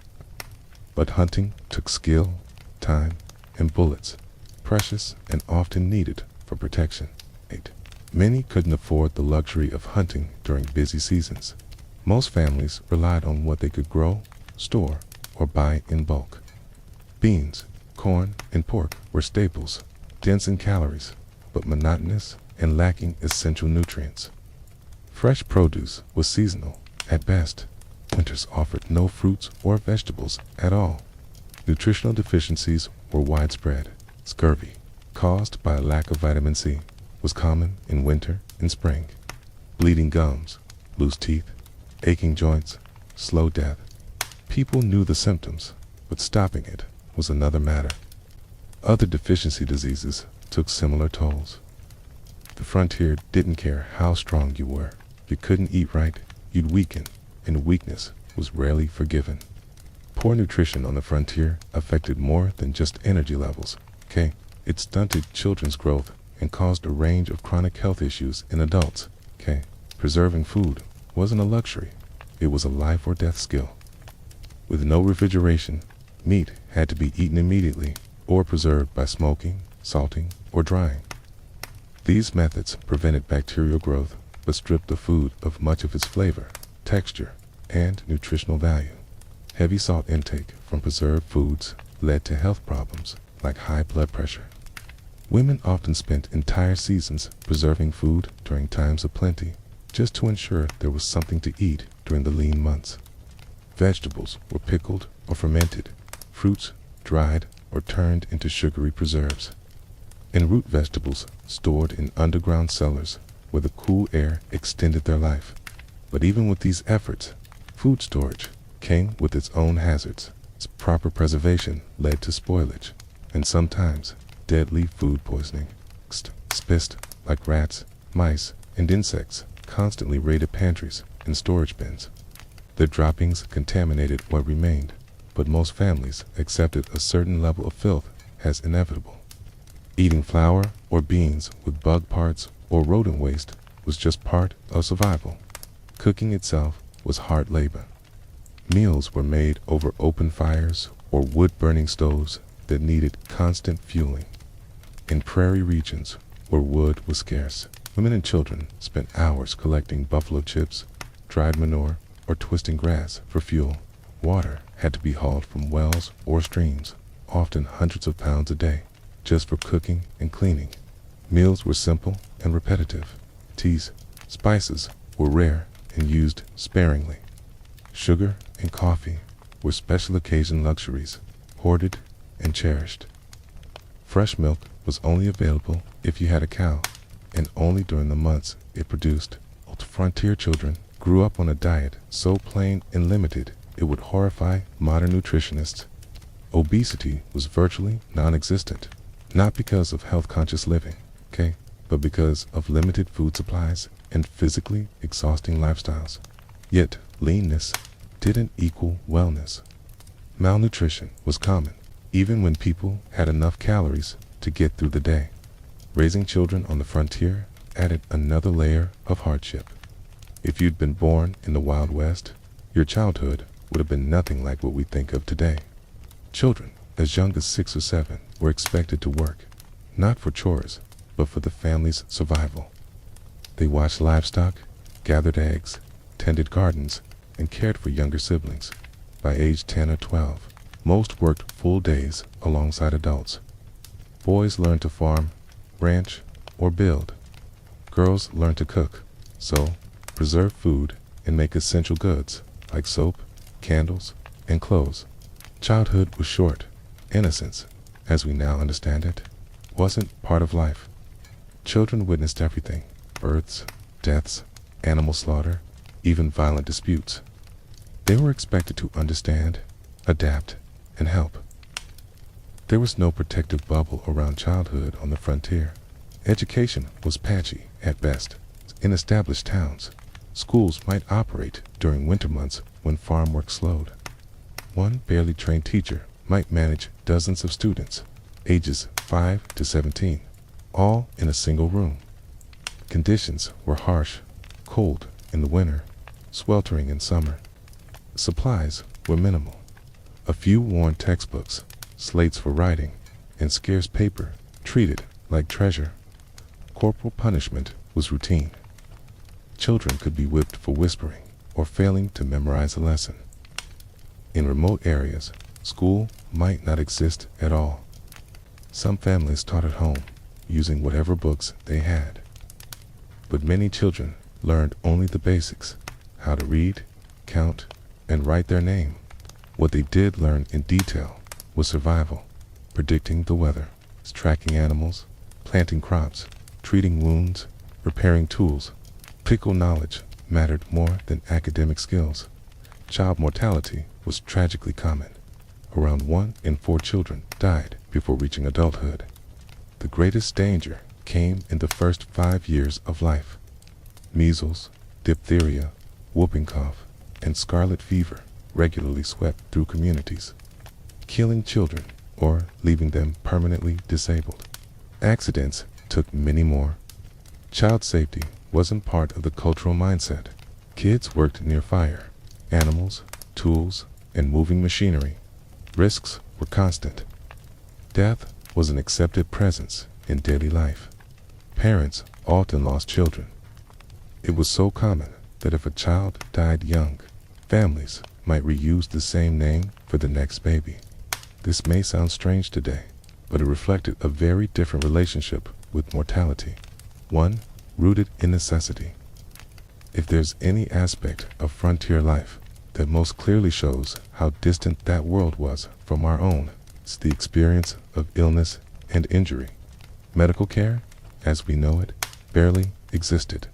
But hunting took skill, time, and bullets, precious and often needed for protection. 8. Many couldn't afford the luxury of hunting during busy seasons. Most families relied on what they could grow, store, or buy in bulk. Beans, corn, and pork were staples, dense in calories, but monotonous and lacking essential nutrients. Fresh produce was seasonal at best. Winters offered no fruits or vegetables at all. Nutritional deficiencies were widespread. Scurvy, caused by a lack of vitamin C, was common in winter and spring. Bleeding gums, loose teeth, aching joints, slow death. People knew the symptoms, but stopping it was another matter. Other deficiency diseases took similar tolls. The frontier didn't care how strong you were. If you couldn't eat right, you'd weaken, and weakness was rarely forgiven. Poor nutrition on the frontier affected more than just energy levels. It stunted children's growth and caused a range of chronic health issues in adults. Preserving food wasn't a luxury, it was a life or death skill. With no refrigeration, meat had to be eaten immediately or preserved by smoking, salting, or drying. These methods prevented bacterial growth but stripped the food of much of its flavor, texture, and nutritional value. Heavy salt intake from preserved foods led to health problems like high blood pressure. Women often spent entire seasons preserving food during times of plenty, just to ensure there was something to eat during the lean months. Vegetables were pickled or fermented, fruits dried or turned into sugary preserves, and root vegetables stored in underground cellars where the cool air extended their life. But even with these efforts, food storage came with its own hazards. Its proper preservation led to spoilage, and sometimes deadly food poisoning. Spist, like rats, mice, and insects, constantly raided pantries and storage bins. Their droppings contaminated what remained, but most families accepted a certain level of filth as inevitable. Eating flour or beans with bug parts or rodent waste was just part of survival. Cooking itself was hard labor. Meals were made over open fires or wood-burning stoves that needed constant fueling. In prairie regions where wood was scarce, women and children spent hours collecting buffalo chips, dried manure, or twisting grass for fuel. Water had to be hauled from wells or streams, often hundreds of pounds a day, just for cooking and cleaning. Meals were simple and repetitive. Teas, spices were rare and used sparingly. Sugar and coffee were special occasion luxuries, hoarded and cherished. Fresh milk was only available if you had a cow, and only during the months it produced. Old frontier children grew up on a diet so plain and limited it would horrify modern nutritionists. Obesity was virtually non-existent, not because of health-conscious living, okay, but because of limited food supplies and physically exhausting lifestyles. Yet, leanness didn't equal wellness. Malnutrition was common, even when people had enough calories to get through the day. Raising children on the frontier added another layer of hardship. If you'd been born in the Wild West, your childhood would have been nothing like what we think of today. Children as young as 6 or 7 were expected to work, not for chores, but for the family's survival. They watched livestock, gathered eggs, tended gardens, and cared for younger siblings. By age 10 or 12, most worked full days alongside adults. Boys learned to farm, ranch, or build. Girls learned to cook, sew, preserve food, and make essential goods like soap, candles, and clothes. Childhood was short. Innocence, as we now understand it, wasn't part of life. Children witnessed everything: births, deaths, animal slaughter, even violent disputes. They were expected to understand, adapt, and help. There was no protective bubble around childhood on the frontier. Education was patchy at best. In established towns, schools might operate during winter months when farm work slowed. One barely trained teacher might manage dozens of students, ages 5 to 17, all in a single room. Conditions were harsh: cold in the winter, sweltering in summer. Supplies were minimal. A few worn textbooks, slates for writing, and scarce paper treated like treasure. Corporal punishment was routine. Children could be whipped for whispering or failing to memorize a lesson. In remote areas, school might not exist at all. Some families taught at home, using whatever books they had. But many children learned only the basics: how to read, count, and write their name. What they did learn in detail was survival, predicting the weather, tracking animals, planting crops, treating wounds, repairing tools. Practical knowledge mattered more than academic skills. Child mortality was tragically common. Around 1 in 4 children died before reaching adulthood. The greatest danger came in the first 5 years of life. Measles, diphtheria, whooping cough, and scarlet fever regularly swept through communities, killing children or leaving them permanently disabled. Accidents took many more. Child safety wasn't part of the cultural mindset. Kids worked near fire, animals, tools, and moving machinery. Risks were constant. Death was an accepted presence in daily life. Parents often lost children. It was so common that if a child died young, families might reuse the same name for the next baby. This may sound strange today, but it reflected a very different relationship with mortality, one rooted in necessity. If there's any aspect of frontier life that most clearly shows how distant that world was from our own, it's the experience of illness and injury. Medical care, as we know it, barely existed.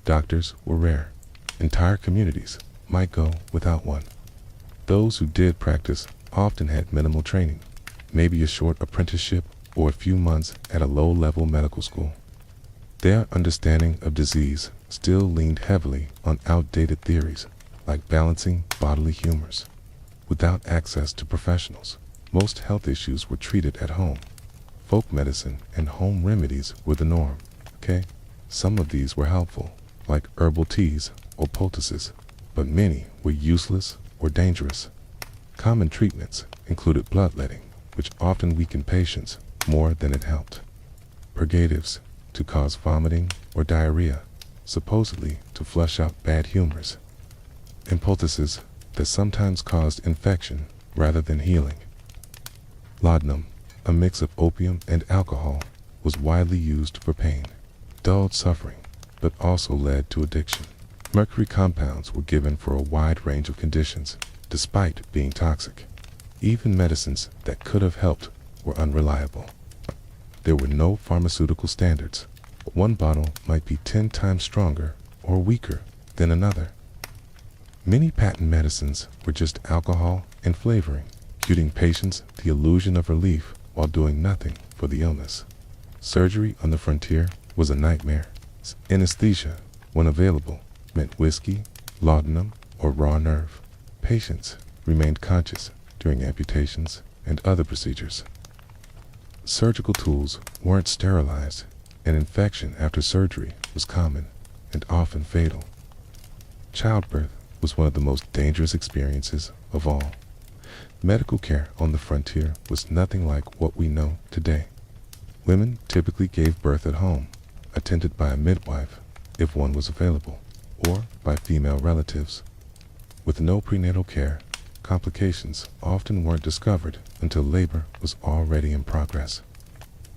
Doctors were rare. Entire communities might go without one. Those who did practice often had minimal training, maybe a short apprenticeship or a few months at a low-level medical school. Their understanding of disease still leaned heavily on outdated theories, like balancing bodily humors. Without access to professionals, most health issues were treated at home. Folk medicine and home remedies were the norm, okay? Some of these were helpful, like herbal teas or poultices, but many were useless or dangerous. Common treatments included bloodletting, which often weakened patients more than it helped. Purgatives to cause vomiting or diarrhea, supposedly to flush out bad humors. And poultices that sometimes caused infection rather than healing. Laudanum, a mix of opium and alcohol, was widely used for pain, dulled suffering, but also led to addiction. Mercury compounds were given for a wide range of conditions, despite being toxic. Even medicines that could have helped were unreliable. There were no pharmaceutical standards. One bottle might be 10 times stronger or weaker than another. Many patent medicines were just alcohol and flavoring, giving patients the illusion of relief while doing nothing for the illness. Surgery on the frontier was a nightmare. Anesthesia, when available, meant whiskey, laudanum, or raw nerve. Patients remained conscious during amputations and other procedures. Surgical tools weren't sterilized, and infection after surgery was common and often fatal. Childbirth was one of the most dangerous experiences of all. Medical care on the frontier was nothing like what we know today. Women typically gave birth at home, attended by a midwife, if one was available, or by female relatives. With no prenatal care, complications often weren't discovered until labor was already in progress.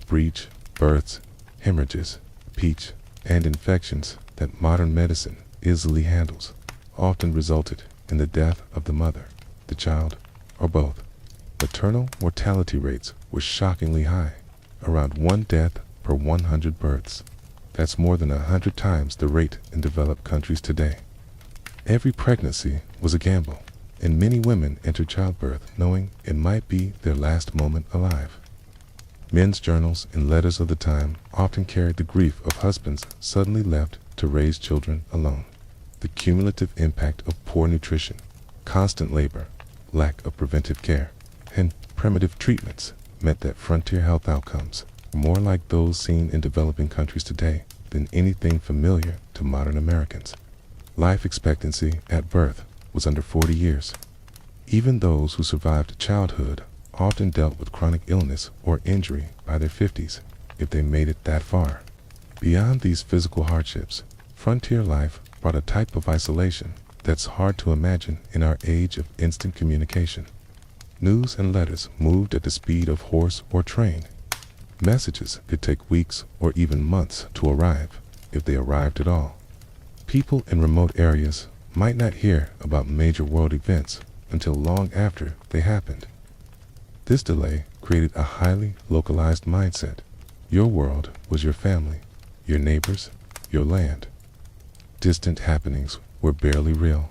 Breech, births, hemorrhages, peach, and infections that modern medicine easily handles often resulted in the death of the mother, the child, or both. Maternal mortality rates were shockingly high, around 1 death per 100 births. That's more than 100 times the rate in developed countries today. Every pregnancy was a gamble, and many women entered childbirth knowing it might be their last moment alive. Men's journals and letters of the time often carried the grief of husbands suddenly left to raise children alone. The cumulative impact of poor nutrition, constant labor, lack of preventive care, and primitive treatments meant that frontier health outcomes were more like those seen in developing countries today than anything familiar to modern Americans. Life expectancy at birth was under 40 years. Even those who survived childhood often dealt with chronic illness or injury by their 50s, if they made it that far. Beyond these physical hardships, frontier life brought a type of isolation that's hard to imagine in our age of instant communication. News and letters moved at the speed of horse or train. Messages could take weeks or even months to arrive, if they arrived at all. People in remote areas might not hear about major world events until long after they happened. This delay created a highly localized mindset. Your world was your family, your neighbors, your land. Distant happenings were barely real.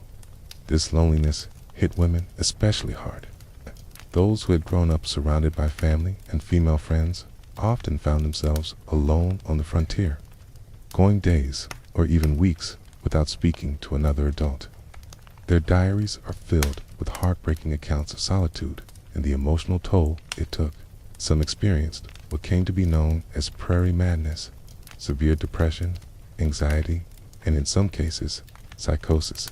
This loneliness hit women especially hard. Those who had grown up surrounded by family and female friends often found themselves alone on the frontier, going days or even weeks without speaking to another adult. Their diaries are filled with heartbreaking accounts of solitude and the emotional toll it took. Some experienced what came to be known as prairie madness, severe depression, anxiety, and in some cases, psychosis.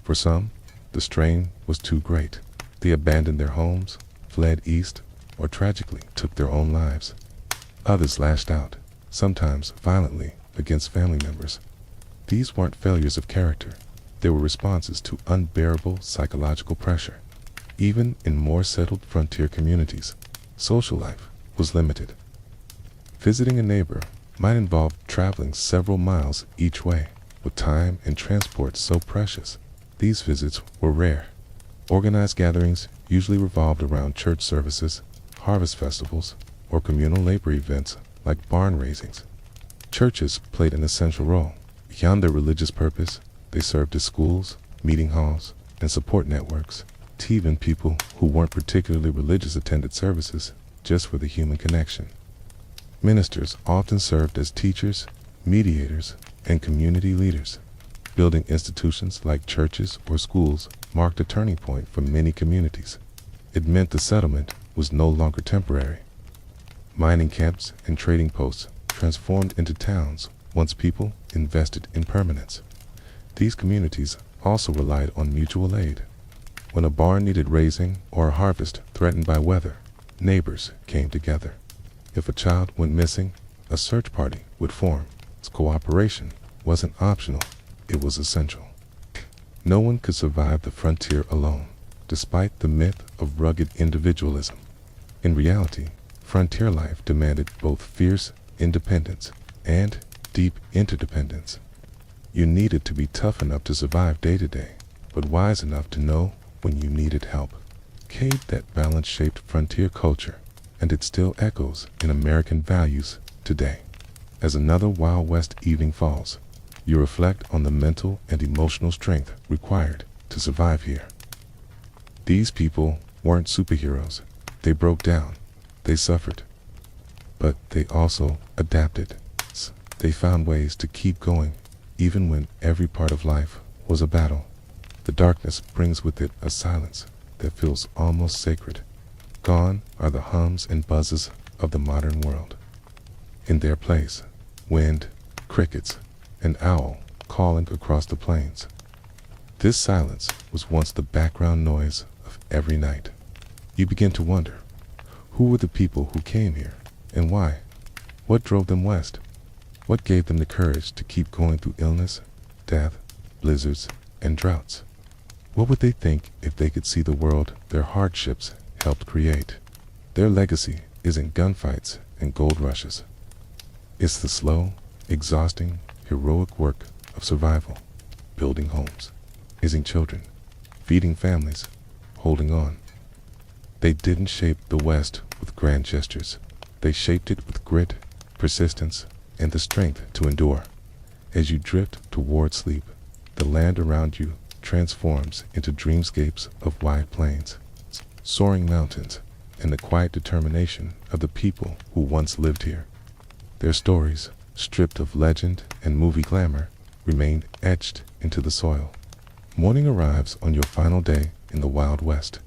For some, the strain was too great. They abandoned their homes, fled east, or tragically took their own lives. Others lashed out, sometimes violently, against family members. These weren't failures of character. They were responses to unbearable psychological pressure. Even in more settled frontier communities, social life was limited. Visiting a neighbor might involve traveling several miles each way, with time and transport so precious. These visits were rare. Organized gatherings usually revolved around church services, harvest festivals, or communal labor events like barn raisings. Churches played an essential role. Beyond their religious purpose, they served as schools, meeting halls, and support networks. Even people who weren't particularly religious attended services just for the human connection. Ministers often served as teachers, mediators, and community leaders. Building institutions like churches or schools marked a turning point for many communities. It meant the settlement was no longer temporary. Mining camps and trading posts transformed into towns once people invested in permanence. These communities also relied on mutual aid. When a barn needed raising or a harvest threatened by weather, neighbors came together. If a child went missing, a search party would form. Cooperation wasn't optional, it was essential. No one could survive the frontier alone, despite the myth of rugged individualism. In reality, frontier life demanded both fierce independence and deep interdependence. You needed to be tough enough to survive day to day, but wise enough to know when you needed help. decade that balance shaped frontier culture, and it still echoes in American values today. As another Wild West evening falls, you reflect on the mental and emotional strength required to survive here. These people weren't superheroes. They broke down, they suffered, but they also adapted. They found ways to keep going, even when every part of life was a battle. The darkness brings with it a silence that feels almost sacred. Gone are the hums and buzzes of the modern world. In their place, wind, crickets, an owl calling across the plains. This silence was once the background noise of every night. You begin to wonder, who were the people who came here, and why? What drove them west? What gave them the courage to keep going through illness, death, blizzards, and droughts? What would they think if they could see the world their hardships helped create? Their legacy isn't gunfights and gold rushes. It's the slow, exhausting, heroic work of survival, building homes, raising children, feeding families, holding on. They didn't shape the West with grand gestures. They shaped it with grit, persistence, and the strength to endure. As you drift toward sleep, the land around you transforms into dreamscapes of wide plains, soaring mountains, and the quiet determination of the people who once lived here. Their stories, stripped of legend and movie glamour, remain etched into the soil. Morning arrives on your final day in the Wild West.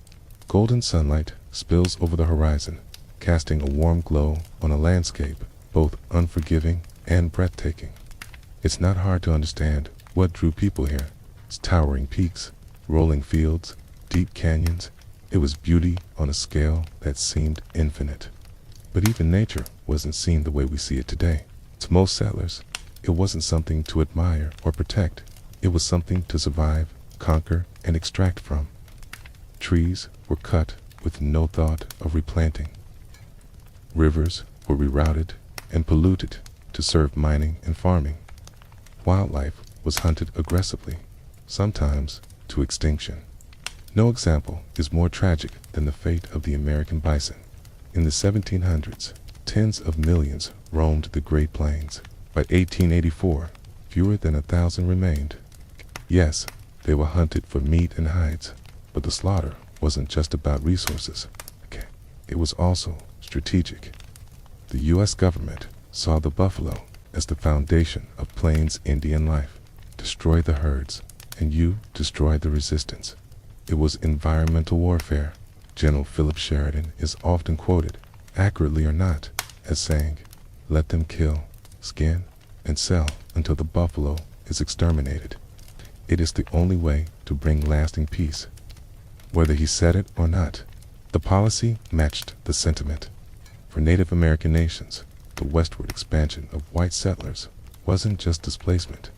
Golden sunlight spills over the horizon, casting a warm glow on a landscape both unforgiving and breathtaking. It's not hard to understand what drew people here. It's towering peaks, rolling fields, deep canyons. It was beauty on a scale that seemed infinite. But even nature wasn't seen the way we see it today. To most settlers, it wasn't something to admire or protect. It was something to survive, conquer, and extract from. Trees were cut with no thought of replanting. Rivers were rerouted and polluted to serve mining and farming. Wildlife was hunted aggressively, sometimes to extinction. No example is more tragic than the fate of the American bison. In the 1700s, tens of millions roamed the Great Plains. By 1884, fewer than 1,000 remained. Yes, they were hunted for meat and hides, but the slaughter wasn't just about resources. It was also strategic. The U.S. government saw the buffalo as the foundation of Plains Indian life. Destroy the herds, and you destroy the resistance. It was environmental warfare. General Philip Sheridan is often quoted, accurately or not, as saying, "Let them kill, skin, and sell until the buffalo is exterminated. It is the only way to bring lasting peace." Whether he said it or not, the policy matched the sentiment. For Native American nations, the westward expansion of white settlers wasn't just displacement.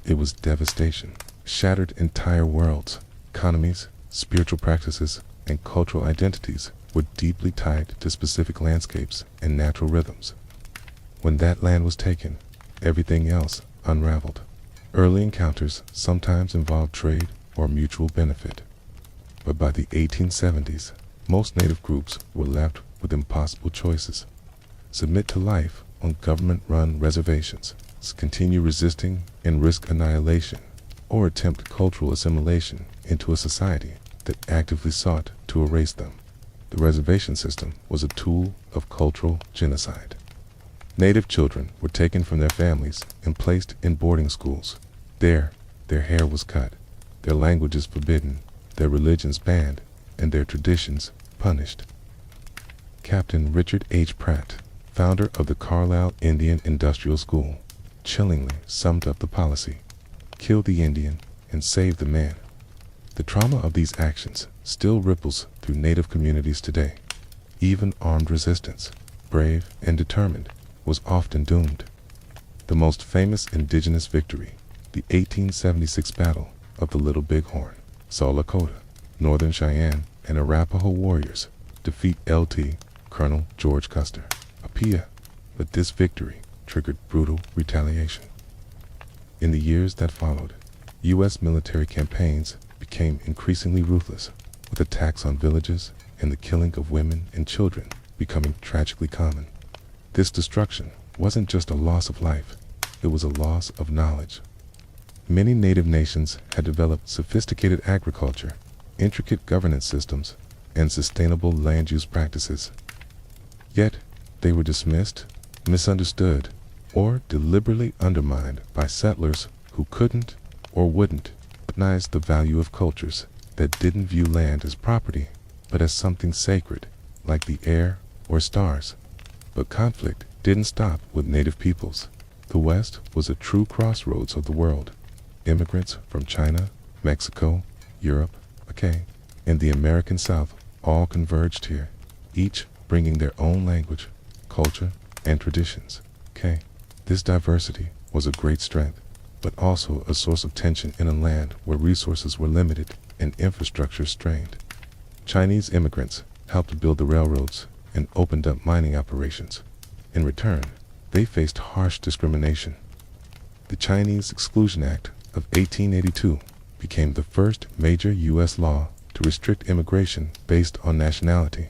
It was devastation. Shattered entire worlds, economies, spiritual practices, and cultural identities were deeply tied to specific landscapes and natural rhythms. When that land was taken, everything else unraveled. Early encounters sometimes involved trade or mutual benefit. But by the 1870s, most Native groups were left with impossible choices. Submit to life on government-run reservations, continue resisting and risk annihilation, or attempt cultural assimilation into a society that actively sought to erase them. The reservation system was a tool of cultural genocide. Native children were taken from their families and placed in boarding schools. There, their hair was cut, their languages forbidden, their religions banned, and their traditions punished. Captain Richard H. Pratt, founder of the Carlisle Indian Industrial School, chillingly summed up the policy: kill the Indian and save the man. The trauma of these actions still ripples through Native communities today. Even armed resistance, brave and determined, was often doomed. The most famous indigenous victory, the 1876 Battle of the Little Bighorn, saw Lakota, Northern Cheyenne, and Arapaho warriors defeat Lt. Colonel George Custer, a PIA, but this victory triggered brutal retaliation. In the years that followed, U.S. military campaigns became increasingly ruthless, with attacks on villages and the killing of women and children becoming tragically common. This destruction wasn't just a loss of life, it was a loss of knowledge. Many native nations had developed sophisticated agriculture, intricate governance systems, and sustainable land use practices. Yet, they were dismissed, misunderstood, or deliberately undermined by settlers who couldn't or wouldn't recognize the value of cultures that didn't view land as property, but as something sacred, like the air or stars. But conflict didn't stop with native peoples. The West was a true crossroads of the world. Immigrants from China, Mexico, Europe, and the American South all converged here, each bringing their own language, culture, and traditions. This diversity was a great strength, but also a source of tension in a land where resources were limited and infrastructure strained. Chinese immigrants helped build the railroads and opened up mining operations. In return, they faced harsh discrimination. The Chinese Exclusion Act of 1882 became the first major U.S. law to restrict immigration based on nationality.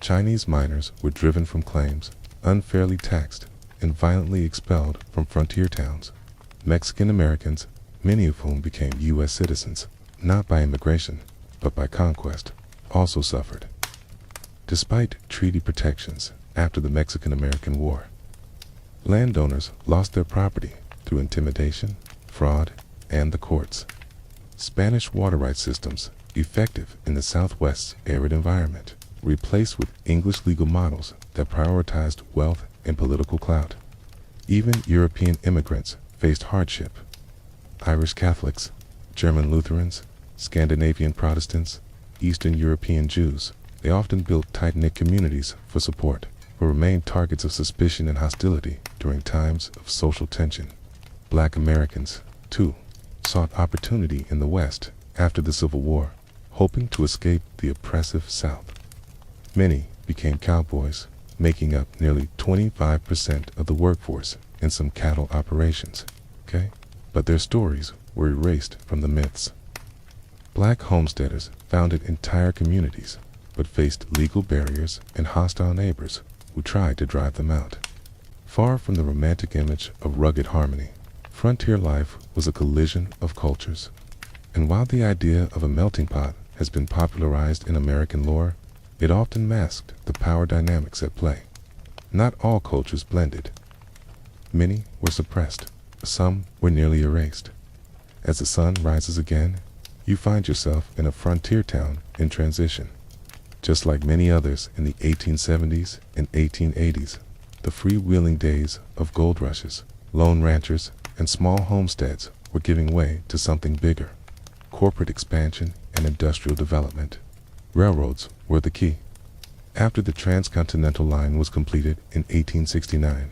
Chinese miners were driven from claims, unfairly taxed, and violently expelled from frontier towns. Mexican Americans, many of whom became U.S. citizens, not by immigration, but by conquest, also suffered. Despite treaty protections after the Mexican-American War, landowners lost their property through intimidation, fraud, and the courts. Spanish water rights systems, effective in the Southwest's arid environment, replaced with English legal models that prioritized wealth and political clout. Even European immigrants faced hardship. Irish Catholics, German Lutherans, Scandinavian Protestants, Eastern European Jews, they often built tight-knit communities for support, but remained targets of suspicion and hostility during times of social tension. Black Americans, too, sought opportunity in the West after the Civil War, hoping to escape the oppressive South. Many became cowboys, making up nearly 25% of the workforce in some cattle operations. But their stories were erased from the myths. Black homesteaders founded entire communities, but faced legal barriers and hostile neighbors who tried to drive them out. Far from the romantic image of rugged harmony, frontier life was a collision of cultures. And while the idea of a melting pot has been popularized in American lore, it often masked the power dynamics at play. Not all cultures blended. Many were suppressed. Some were nearly erased. As the sun rises again, you find yourself in a frontier town in transition. Just like many others in the 1870s and 1880s, the freewheeling days of gold rushes, lone ranchers, and small homesteads were giving way to something bigger: corporate expansion and industrial development. Railroads were the key. After the Transcontinental Line was completed in 1869,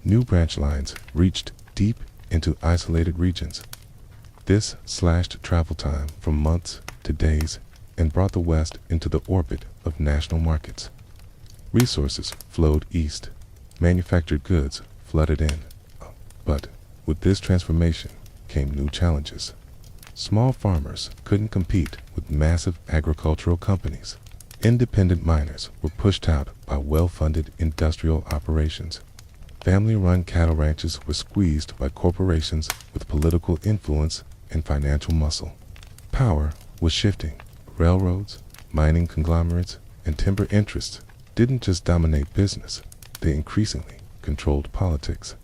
new branch lines reached deep into isolated regions. This slashed travel time from months to days and brought the West into the orbit of national markets. Resources flowed east. Manufactured goods flooded in. But with this transformation came new challenges. Small farmers couldn't compete with massive agricultural companies. Independent miners were pushed out by well-funded industrial operations. Family-run cattle ranches were squeezed by corporations with political influence and financial muscle. Power was shifting. Railroads, mining conglomerates, and timber interests didn't just dominate business, they increasingly controlled politics.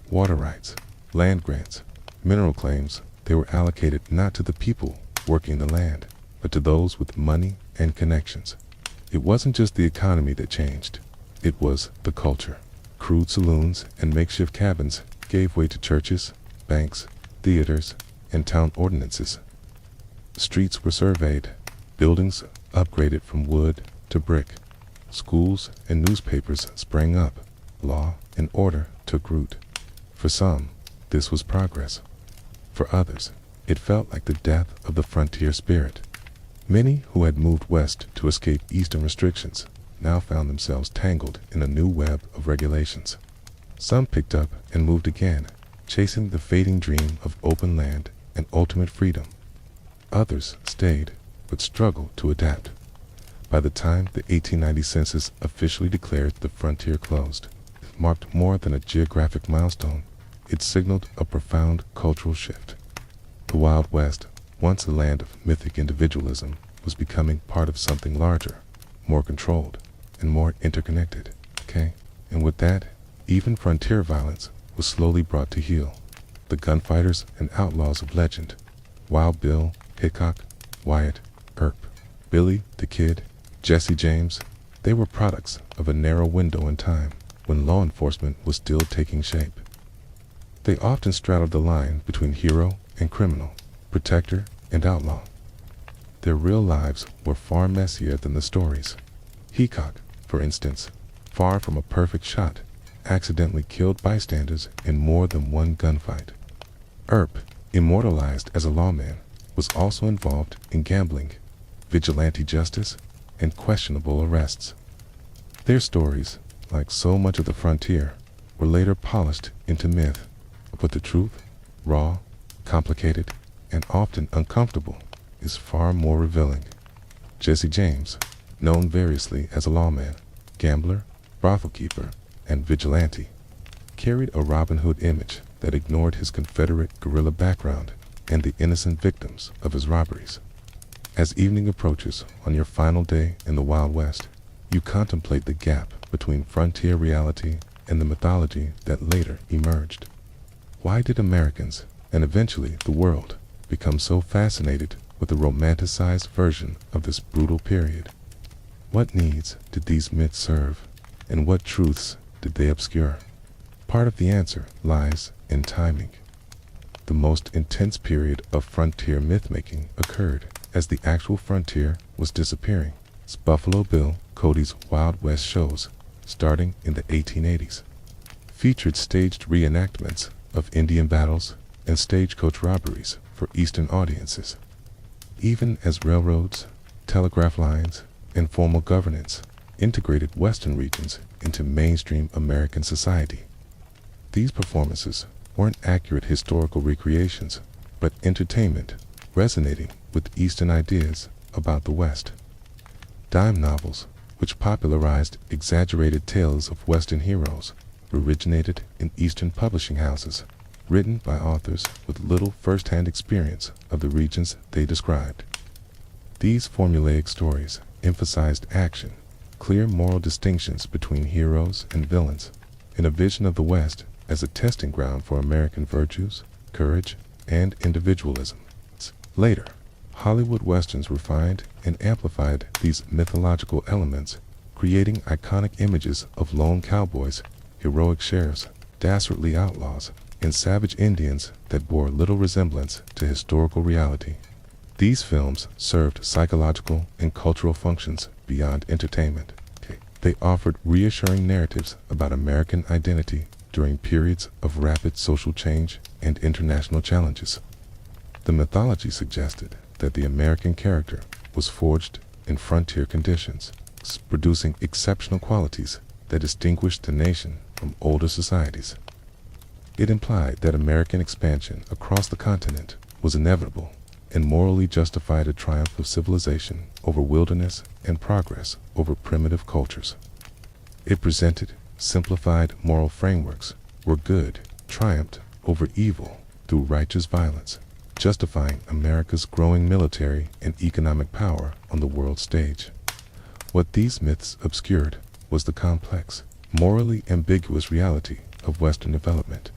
Water rights, land grants, mineral claims, they were allocated not to the people working the land, but to those with money and connections. It wasn't just the economy that changed, it was the culture. Crude saloons and makeshift cabins gave way to churches, banks, theaters, and town ordinances. Streets were surveyed, buildings upgraded from wood to brick. Schools and newspapers sprang up. Law and order took root. For some, this was progress. For others, it felt like the death of the frontier spirit. Many who had moved west to escape eastern restrictions now found themselves tangled in a new web of regulations. Some picked up and moved again, chasing the fading dream of open land and ultimate freedom. Others stayed, but struggled to adapt. By the time the 1890 census officially declared the frontier closed, it marked more than a geographic milestone. It signaled a profound cultural shift. The Wild West, once a land of mythic individualism, was becoming part of something larger, more controlled, and more interconnected. And with that, even frontier violence was slowly brought to heel. The gunfighters and outlaws of legend, Wild Bill, Hickok, Wyatt, Earp, Billy the Kid, Jesse James, they were products of a narrow window in time when law enforcement was still taking shape. They often straddled the line between hero and criminal, protector and outlaw. Their real lives were far messier than the stories. Hickok, for instance, far from a perfect shot, accidentally killed bystanders in more than one gunfight. Earp, immortalized as a lawman, was also involved in gambling, vigilante justice, and questionable arrests. Their stories, like so much of the frontier, were later polished into myth, but the truth, raw, complicated, and often uncomfortable, is far more revealing. Jesse James, known variously as a lawman, gambler, brothel keeper, and vigilante, carried a Robin Hood image that ignored his Confederate guerrilla background and the innocent victims of his robberies. As evening approaches on your final day in the Wild West, you contemplate the gap between frontier reality and the mythology that later emerged. Why did Americans, and eventually the world, become so fascinated with the romanticized version of this brutal period? What needs did these myths serve, and what truths did they obscure? Part of the answer lies in timing. The most intense period of frontier myth-making occurred as the actual frontier was disappearing. Buffalo Bill Cody's Wild West shows, starting in the 1880s, featured staged reenactments of Indian battles and stagecoach robberies for Eastern audiences. Even as railroads, telegraph lines, and formal governance integrated Western regions into mainstream American society. These performances weren't accurate historical recreations, but entertainment resonating with Eastern ideas about the West. Dime novels, which popularized exaggerated tales of Western heroes, originated in Eastern publishing houses, written by authors with little first-hand experience of the regions they described. These formulaic stories emphasized action, clear moral distinctions between heroes and villains, and a vision of the West as a testing ground for American virtues, courage, and individualism. Later, Hollywood Westerns refined and amplified these mythological elements, creating iconic images of lone cowboys, heroic sheriffs, dastardly outlaws, and savage Indians that bore little resemblance to historical reality. These films served psychological and cultural functions beyond entertainment. They offered reassuring narratives about American identity during periods of rapid social change and international challenges. The mythology suggested that the American character was forged in frontier conditions, producing exceptional qualities that distinguished the nation from older societies. It implied that American expansion across the continent was inevitable and morally justified a triumph of civilization over wilderness and progress over primitive cultures. It presented simplified moral frameworks where good triumphed over evil through righteous violence, justifying America's growing military and economic power on the world stage. What these myths obscured was the complex, morally ambiguous reality of Western development,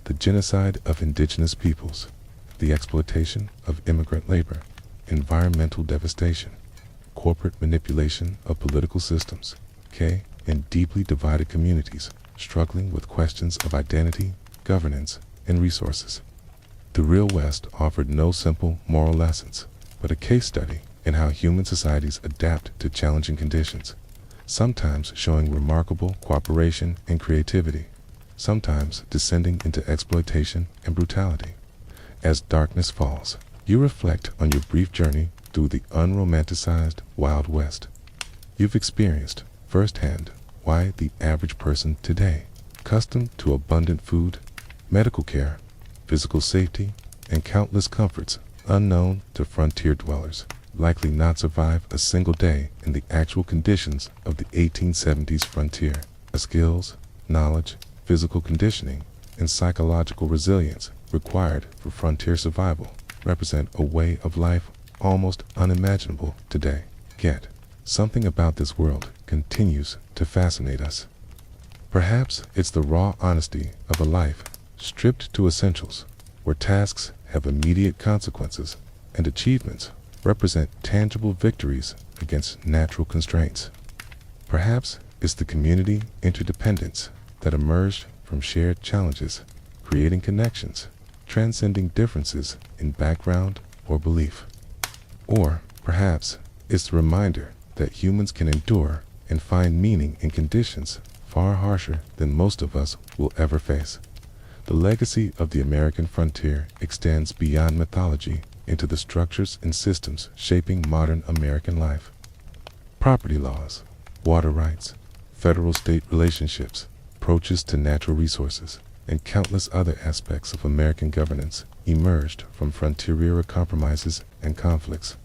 the genocide of indigenous peoples, the exploitation of immigrant labor, environmental devastation, corporate manipulation of political systems, and deeply divided communities struggling with questions of identity, governance, and resources. The Real West offered no simple moral lessons, but a case study in how human societies adapt to challenging conditions, sometimes showing remarkable cooperation and creativity, sometimes descending into exploitation and brutality. As darkness falls, you reflect on your brief journey through the unromanticized Wild West. You've experienced firsthand why the average person today, accustomed to abundant food, medical care, physical safety, and countless comforts unknown to frontier dwellers, likely not survive a single day in the actual conditions of the 1870s frontier. The skills, knowledge, physical conditioning, and psychological resilience required for frontier survival represent a way of life almost unimaginable today. Yet, something about this world continues to fascinate us. Perhaps it's the raw honesty of a life stripped to essentials, where tasks have immediate consequences and achievements represent tangible victories against natural constraints. Perhaps it's the community interdependence that emerged from shared challenges, creating connections, transcending differences in background or belief. Or perhaps it's the reminder that humans can endure and find meaning in conditions far harsher than most of us will ever face. The legacy of the American frontier extends beyond mythology into the structures and systems shaping modern American life. Property laws, water rights, federal-state relationships, approaches to natural resources, and countless other aspects of American governance emerged from frontier-era compromises and conflicts.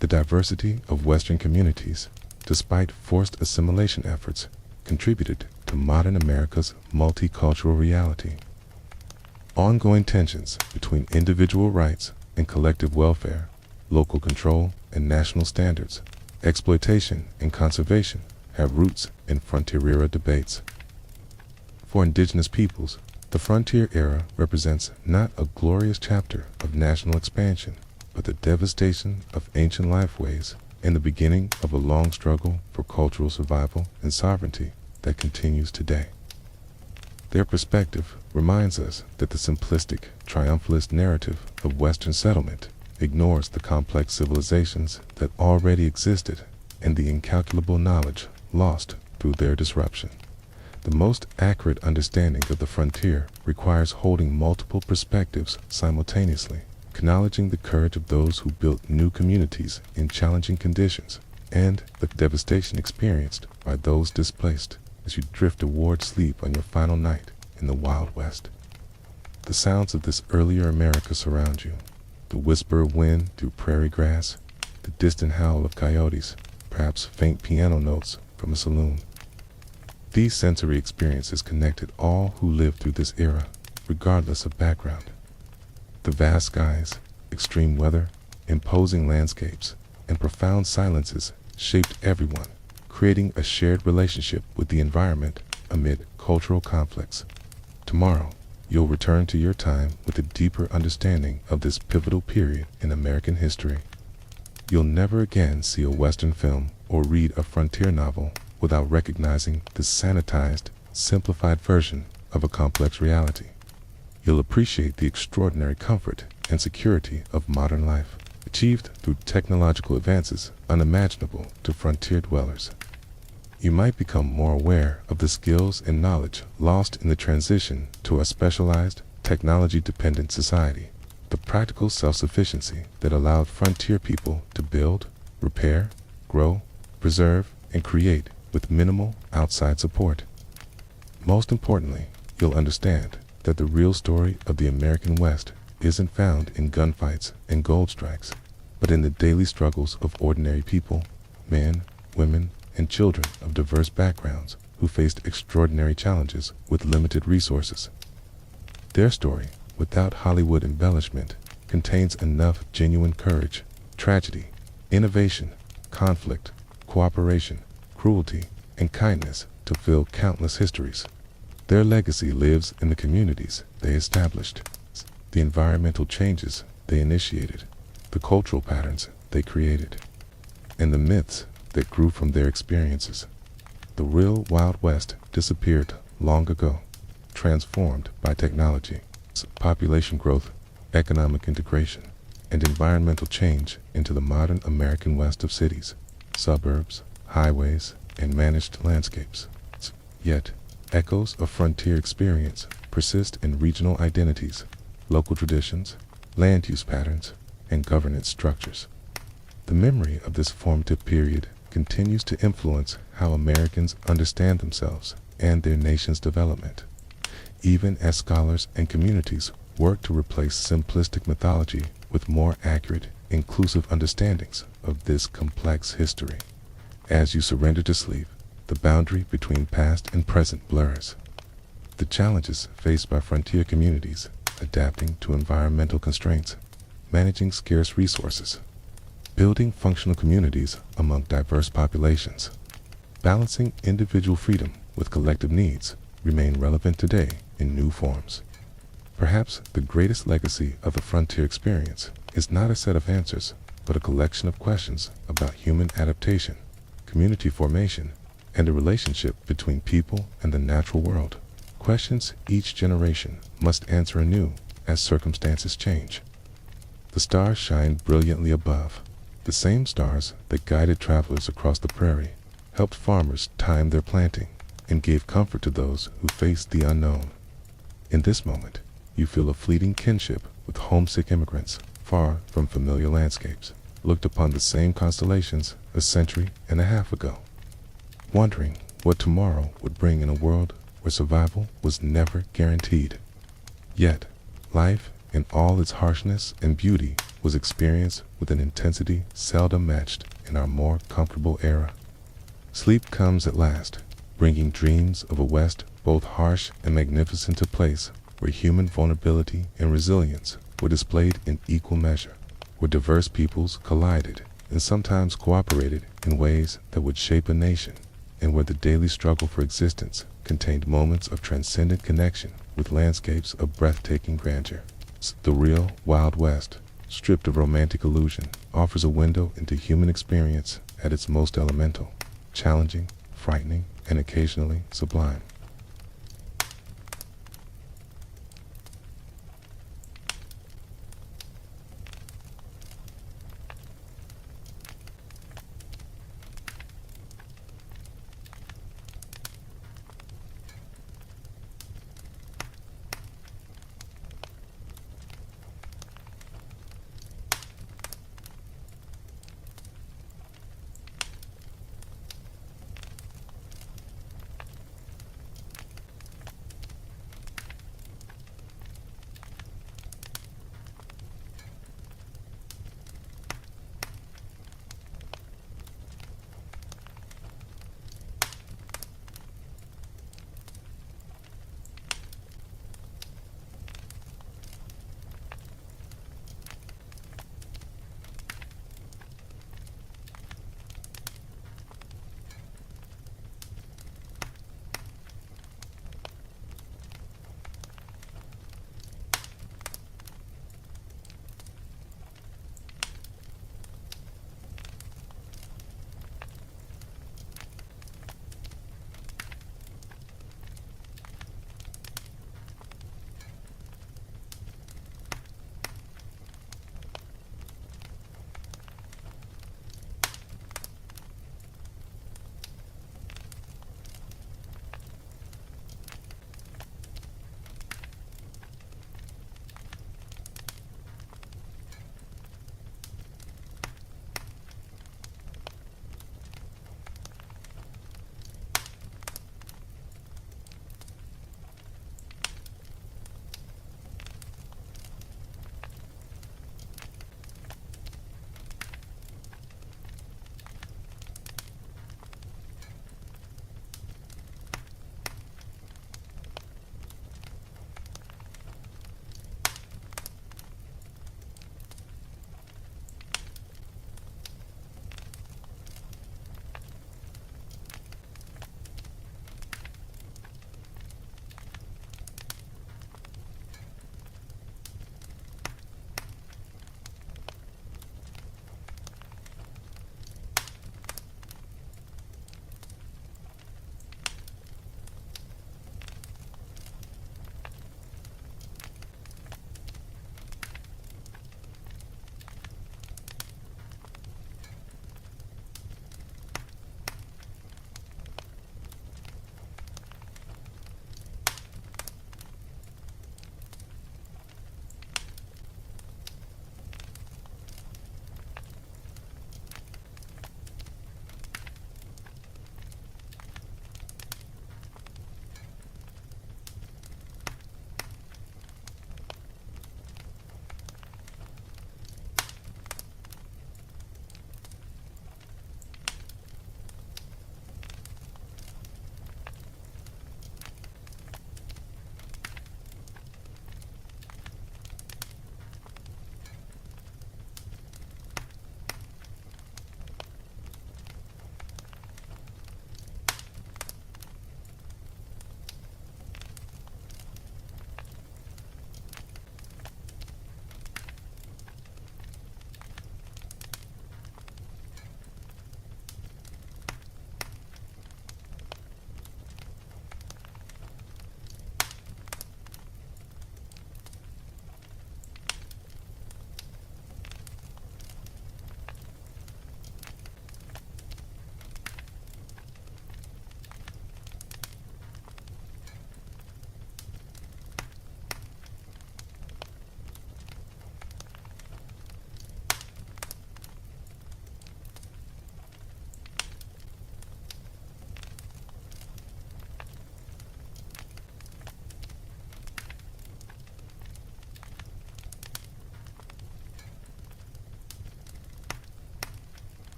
The diversity of Western communities, despite forced assimilation efforts, contributed to modern America's multicultural reality. Ongoing tensions between individual rights and collective welfare, local control and national standards, exploitation and conservation have roots in frontier-era debates. For indigenous peoples, the frontier era represents not a glorious chapter of national expansion, but the devastation of ancient lifeways and the beginning of a long struggle for cultural survival and sovereignty that continues today. Their perspective reminds us that the simplistic, triumphalist narrative of Western settlement ignores the complex civilizations that already existed and the incalculable knowledge lost through their disruption. The most accurate understanding of the frontier requires holding multiple perspectives simultaneously, acknowledging the courage of those who built new communities in challenging conditions, and the devastation experienced by those displaced as you drift toward sleep on your final night in the Wild West. The sounds of this earlier America surround you, the whisper of wind through prairie grass, the distant howl of coyotes, perhaps faint piano notes from a saloon. These sensory experiences connected all who lived through this era, regardless of background. The vast skies, extreme weather, imposing landscapes, and profound silences shaped everyone, creating a shared relationship with the environment amid cultural conflicts. Tomorrow, you'll return to your time with a deeper understanding of this pivotal period in American history. You'll never again see a Western film or read a frontier novel without recognizing the sanitized, simplified version of a complex reality. You'll appreciate the extraordinary comfort and security of modern life, achieved through technological advances unimaginable to frontier dwellers. You might become more aware of the skills and knowledge lost in the transition to a specialized, technology-dependent society, the practical self-sufficiency that allowed frontier people to build, repair, grow, preserve, and create with minimal outside support. Most importantly, you'll understand that the real story of the American West isn't found in gunfights and gold strikes, but in the daily struggles of ordinary people, men, women, and children of diverse backgrounds who faced extraordinary challenges with limited resources. Their story, without Hollywood embellishment, contains enough genuine courage, tragedy, innovation, conflict, cooperation, cruelty, and kindness to fill countless histories. Their legacy lives in the communities they established, the environmental changes they initiated, the cultural patterns they created, and the myths that grew from their experiences. The real Wild West disappeared long ago, transformed by technology, population growth, economic integration, and environmental change into the modern American West of cities, suburbs, highways, and managed landscapes. Yet, echoes of frontier experience persist in regional identities, local traditions, land use patterns, and governance structures. The memory of this formative period continues to influence how Americans understand themselves and their nation's development, even as scholars and communities work to replace simplistic mythology with more accurate, inclusive understandings of this complex history. As you surrender to sleep, the boundary between past and present blurs. The challenges faced by frontier communities, adapting to environmental constraints, managing scarce resources, building functional communities among diverse populations, balancing individual freedom with collective needs, remain relevant today in new forms. Perhaps the greatest legacy of the frontier experience is not a set of answers, but a collection of questions about human adaptation, community formation, and the relationship between people and the natural world. Questions each generation must answer anew as circumstances change. The stars shine brilliantly above, the same stars that guided travelers across the prairie, helped farmers time their planting, and gave comfort to those who faced the unknown. In this moment, you feel a fleeting kinship with homesick immigrants far from familiar landscapes, looked upon the same constellations a century and a half ago, wondering what tomorrow would bring in a world where survival was never guaranteed. Yet, life in all its harshness and beauty was experienced with an intensity seldom matched in our more comfortable era. Sleep comes at last, bringing dreams of a West both harsh and magnificent, a place where human vulnerability and resilience were displayed in equal measure, where diverse peoples collided and sometimes cooperated in ways that would shape a nation, and where the daily struggle for existence contained moments of transcendent connection with landscapes of breathtaking grandeur. The real Wild West, stripped of romantic illusion, offers a window into human experience at its most elemental, challenging, frightening, and occasionally sublime.